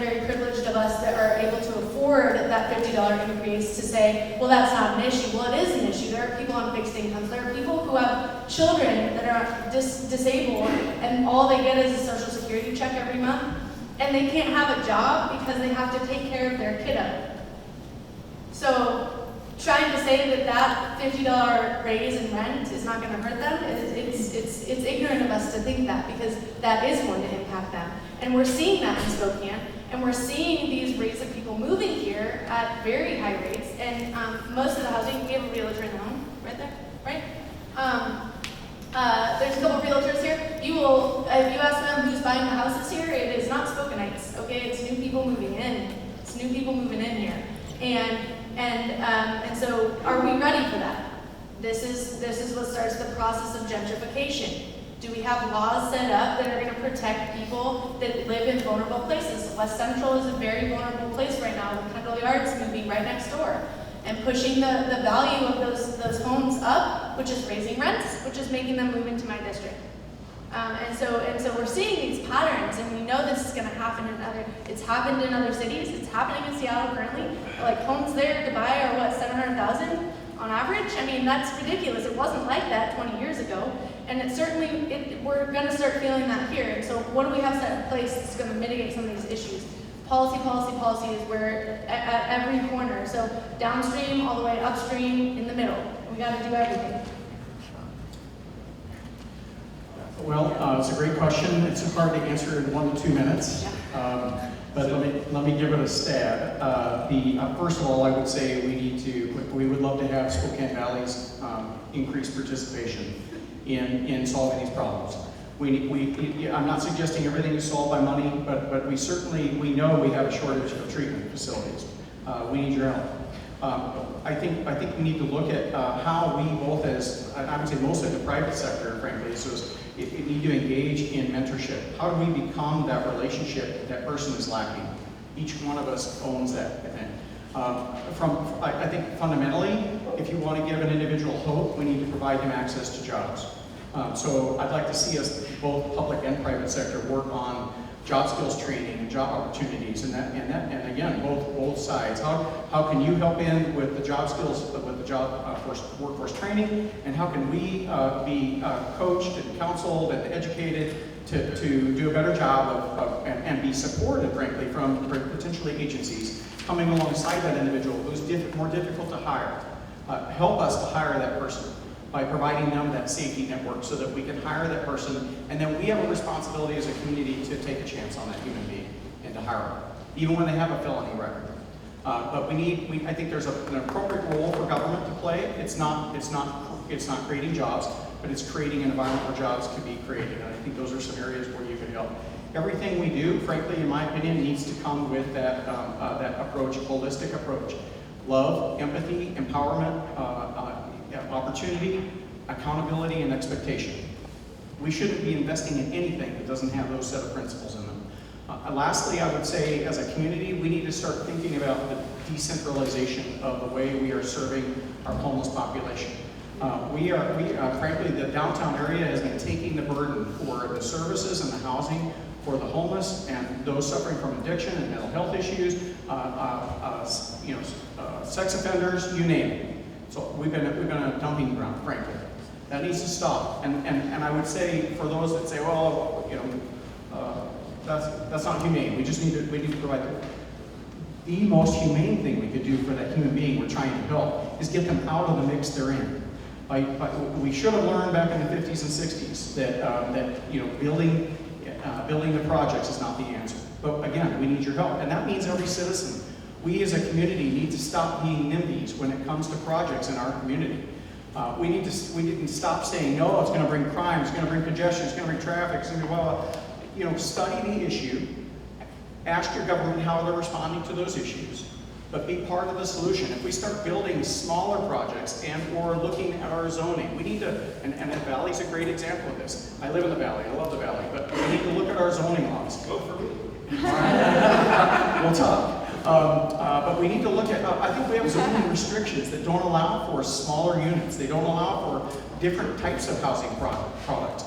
very privileged of us that are able to afford that $50 increase to say, well, that's not an issue. Well, it is an issue. There are people on fixed incomes. There are people who have children that are disabled, and all they get is a Social Security check every month, and they can't have a job because they have to take care of their kiddo. So trying to say that $50 raise in rent is not going to hurt them, it's ignorant of us to think that, because that is going to impact them. And we're seeing that in Spokane, and we're seeing these rates of people moving here at very high rates, and most of the housing, we have a realtor in the home, right there, right? There's a couple of realtors here. If you ask them who's buying the houses here, it is not Spokaneites, okay? It's new people moving in. It's new people moving in here. And so are we ready for that? This is what starts the process of gentrification. Do we have laws set up that are going to protect people that live in vulnerable places? West Central is a very vulnerable place right now with Kendall Yards moving right next door and pushing the value of those homes up, which is raising rents, which is making them move into my district. And so we're seeing these patterns, and we know this is going to happen it's happened in other cities. It's happening in Seattle currently. Like homes there to buy are what, 700,000 on average? I mean, that's ridiculous. It wasn't like that 20 years ago. And we're going to start feeling that here. And so what do we have set in place that's going to mitigate some of these issues? Policy is where at every corner. So downstream, all the way upstream, in the middle. We got to do everything. Well, it's a great question. It's hard to answer in 1 to 2 minutes, but let me give it a stab. First of all, I would say we would love to have Spokane Valley's increased participation in solving these problems. I'm not suggesting everything is solved by money, but we know we have a shortage of treatment facilities. We need your help. I think we need to look at how we both as, I would say mostly the private sector, frankly, we need to engage in mentorship. How do we become that relationship that person is lacking? Each one of us owns that. I think fundamentally, if you want to give an individual hope, we need to provide them access to jobs. So I'd like to see us, both public and private sector, work on job skills training and job opportunities, and again, both sides. How can you help in with the job skills, with the job workforce training, and how can we be coached and counseled and educated to do a better job and be supported, frankly, from potentially agencies coming alongside that individual who's more difficult to hire. Help us to hire that person by providing them that safety network so that we can hire that person, and then we have a responsibility as a community to take a chance on that human being and to hire them, even when they have a felony record. But I think there's an appropriate role for government to play. It's not creating jobs, but it's creating an environment where jobs can be created. And I think those are some areas where you can help. Everything we do, frankly, in my opinion, needs to come with that approach, holistic approach. Love, empathy, empowerment, opportunity, accountability, and expectation. We shouldn't be investing in anything that doesn't have those set of principles in them. Lastly, I would say as a community, we need to start thinking about the decentralization of the way we are serving our homeless population. Frankly, the downtown area has been taking the burden for the services and the housing for the homeless and those suffering from addiction and mental health issues, sex offenders, you name it. So we've been a dumping ground, frankly. That needs to stop. And I would say for those that say, well, That's not humane. We need to provide the most humane thing we could do for that human being we're trying to help is get them out of the mix they're in. We should have learned back in the 50s and 60s that building the projects is not the answer. But again, we need your help, and that means every citizen. We as a community need to stop being NIMBYs when it comes to projects in our community. We need to stop saying, no, it's going to bring crime, it's going to bring congestion, it's going to bring traffic, it's going to be blah, blah. Study the issue, ask your government how they're responding to those issues, but be part of the solution. If we start building smaller projects or looking at our zoning, we need to, and the Valley's a great example of this. I live in the Valley, I love the Valley, but we need to look at our zoning laws. Go for me. We'll talk. But we need to look at, I think we have zoning restrictions that don't allow for smaller units. They don't allow for different types of housing products.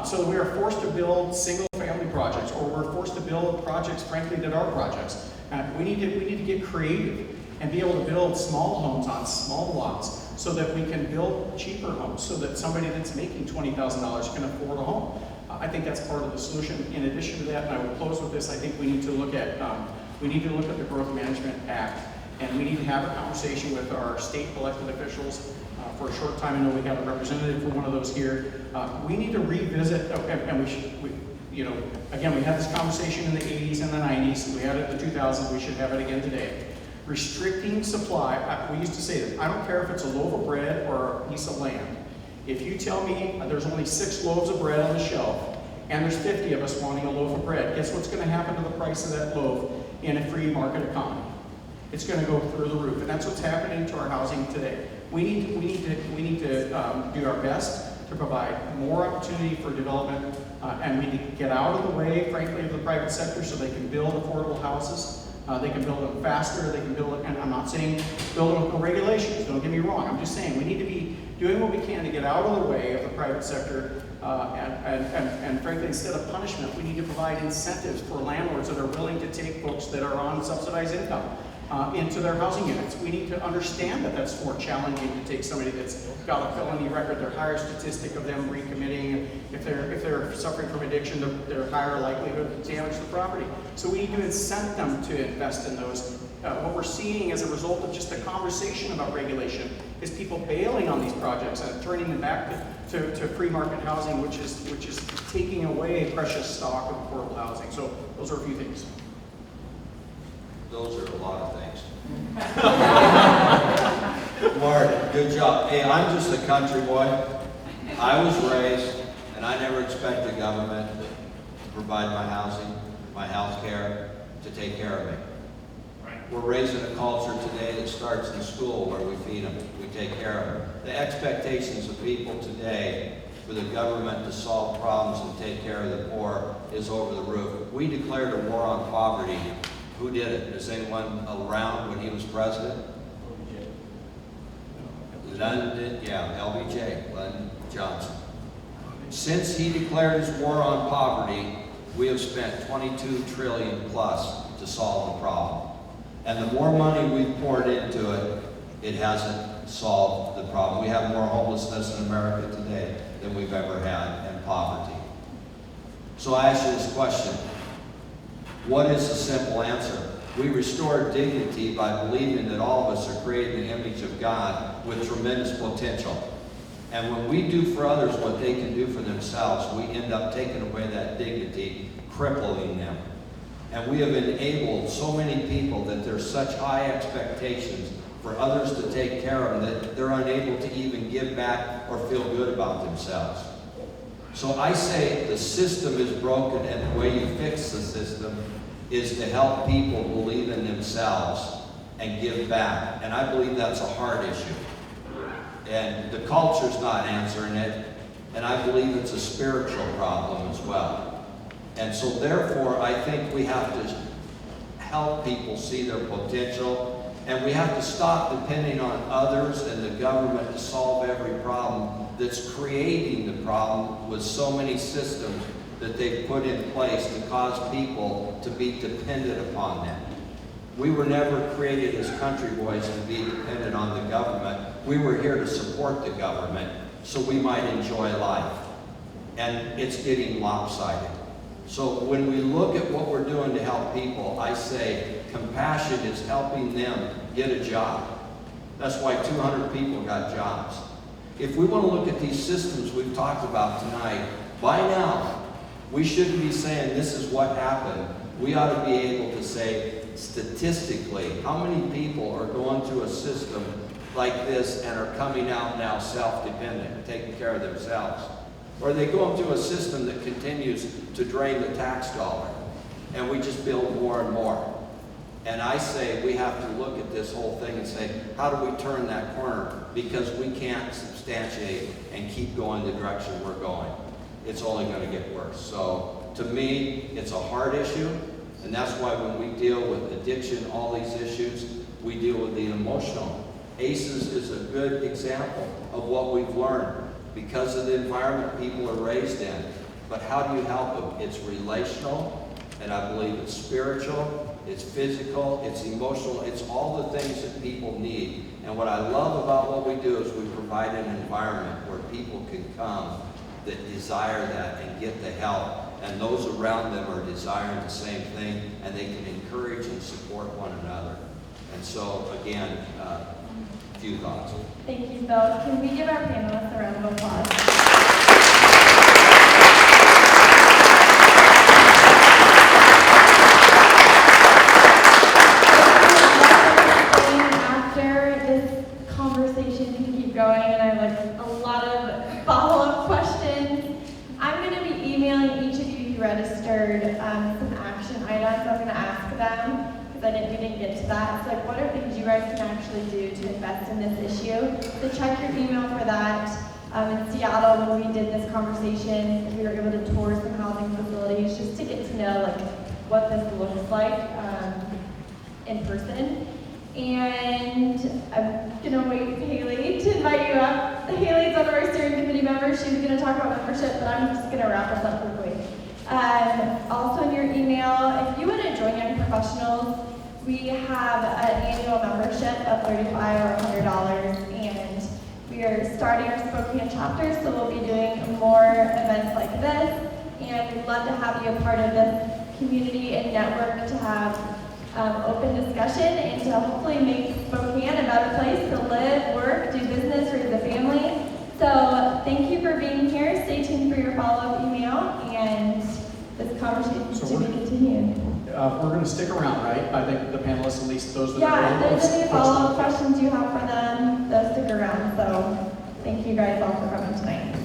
So we are forced to build single-family projects, or we're forced to build projects, frankly, that are projects. We need to get creative and be able to build small homes on small lots so that we can build cheaper homes, so that somebody that's making $20,000 can afford a home. I think that's part of the solution. In addition to that, and I will close with this, I think we need to look at the Growth Management Act, and we need to have a conversation with our state elected officials. For a short time, I know we have a representative for one of those here. We need to revisit, and again, we had this conversation in the 80s and the 90s, we had it in the 2000s, we should have it again today. Restricting supply, we used to say this, I don't care if it's a loaf of bread or a piece of land. If you tell me there's only 6 loaves of bread on the shelf, and there's 50 of us wanting a loaf of bread, guess what's going to happen to the price of that loaf in a free market economy? It's going to go through the roof, and that's what's happening to our housing today. We need to do our best to provide more opportunity for development, and we need to get out of the way, frankly, of the private sector so they can build affordable houses. They can build them faster. They can build it, and I'm not saying build them with no regulations. Don't get me wrong. I'm just saying we need to be doing what we can to get out of the way of the private sector, and frankly, instead of punishment, we need to provide incentives for landlords that are willing to take folks that are on subsidized income into their housing units. We need to understand that that's more challenging to take somebody that's got a felony record. Their higher statistic of them recommitting. If they're suffering from addiction, they're higher likelihood to damage the property. So we need to incent them to invest in those. What we're seeing as a result of just the conversation about regulation is people bailing on these projects and turning them back to free market housing, which is taking away precious stock of affordable housing. So those are a few things. Those are a lot of things. Mark, good job. Hey, I'm just a country boy. I was raised, and I never expected government to provide my housing, my health care, to take care of me. We're raising a culture today that starts in school where we feed them, we take care of them. The expectations of people today for the government to solve problems and take care of the poor is over the roof. We declared a war on poverty. Who did it? Is anyone around when he was president? LBJ, Lyndon Johnson. Since he declared his war on poverty, we have spent $22 trillion plus to solve the problem. And the more money we've poured into it, it hasn't solved the problem. We have more homelessness in America today than we've ever had, and poverty. So I ask you this question. What is the simple answer? We restore dignity by believing that all of us are created in the image of God with tremendous potential. And when we do for others what they can do for themselves, we end up taking away that dignity, crippling them. And we have enabled so many people that there's such high expectations for others to take care of them that they're unable to even give back or feel good about themselves. So I say the system is broken, and the way you fix the system is to help people believe in themselves and give back. And I believe that's a hard issue. And the culture's not answering it, and I believe it's a spiritual problem as well. And so therefore, I think we have to help people see their potential, and we have to stop depending on others and the government to solve every problem that's creating the problem with so many systems that they've put in place to cause people to be dependent upon them. We were never created as country boys to be dependent on the government. We were here to support the government so we might enjoy life. And it's getting lopsided. So when we look at what we're doing to help people, I say compassion is helping them get a job. That's why 200 people got jobs. If we want to look at these systems we've talked about tonight, by now, we shouldn't be saying this is what happened. We ought to be able to say statistically how many people are going through a system like this and are coming out now self-dependent, taking care of themselves. Or are they going through a system that continues to drain the tax dollar and we just build more and more? And I say we have to look at this whole thing and say, how do we turn that corner? Because we can't substantiate and keep going the direction we're going. It's only going to get worse. So to me, it's a hard issue. And that's why when we deal with addiction, all these issues, we deal with the emotional. ACEs is a good example of what we've learned because of the environment people are raised in. But how do you help them? It's relational, and I believe it's spiritual, it's physical, it's emotional, it's all the things that people need. And what I love about what we do is we provide an environment where people can come that desire that and get the help. And those around them are desiring the same thing, and they can encourage and support one another. And so, again, a few thoughts. Thank you, Phil. Can we give our panelists a round of applause? After this conversation can keep going, and I have a lot of follow-up questions, I'm going to be emailing each of you who registered some action items. I'm going to ask them, because we didn't get to that. So what are things you guys can actually do to invest in this issue? So check your email for that. In Seattle, when we did this conversation, we were able to tour some housing facilities just to get to know what this looks like in person. And I'm going to wait for Haley to invite you up. Haley's one of our steering committee members. She's going to talk about membership, but I'm just going to wrap us up quickly. Also in your email, if you want to join Young Professionals, we have an annual membership of $35 or $100, and we are starting our Spokane chapter, so we'll be doing more events like this, and we'd love to have you a part of this community and network to have open discussion and to hopefully make Spokane a better place to live, work, do business, raise a family. So thank you for being here. Stay tuned for your follow-up email, and this conversation to be continued. We're going to stick around, right? I think the panelists, at least those that Yeah, are if there's any follow-up questions you have for them, they'll stick around. So thank you guys all for coming tonight.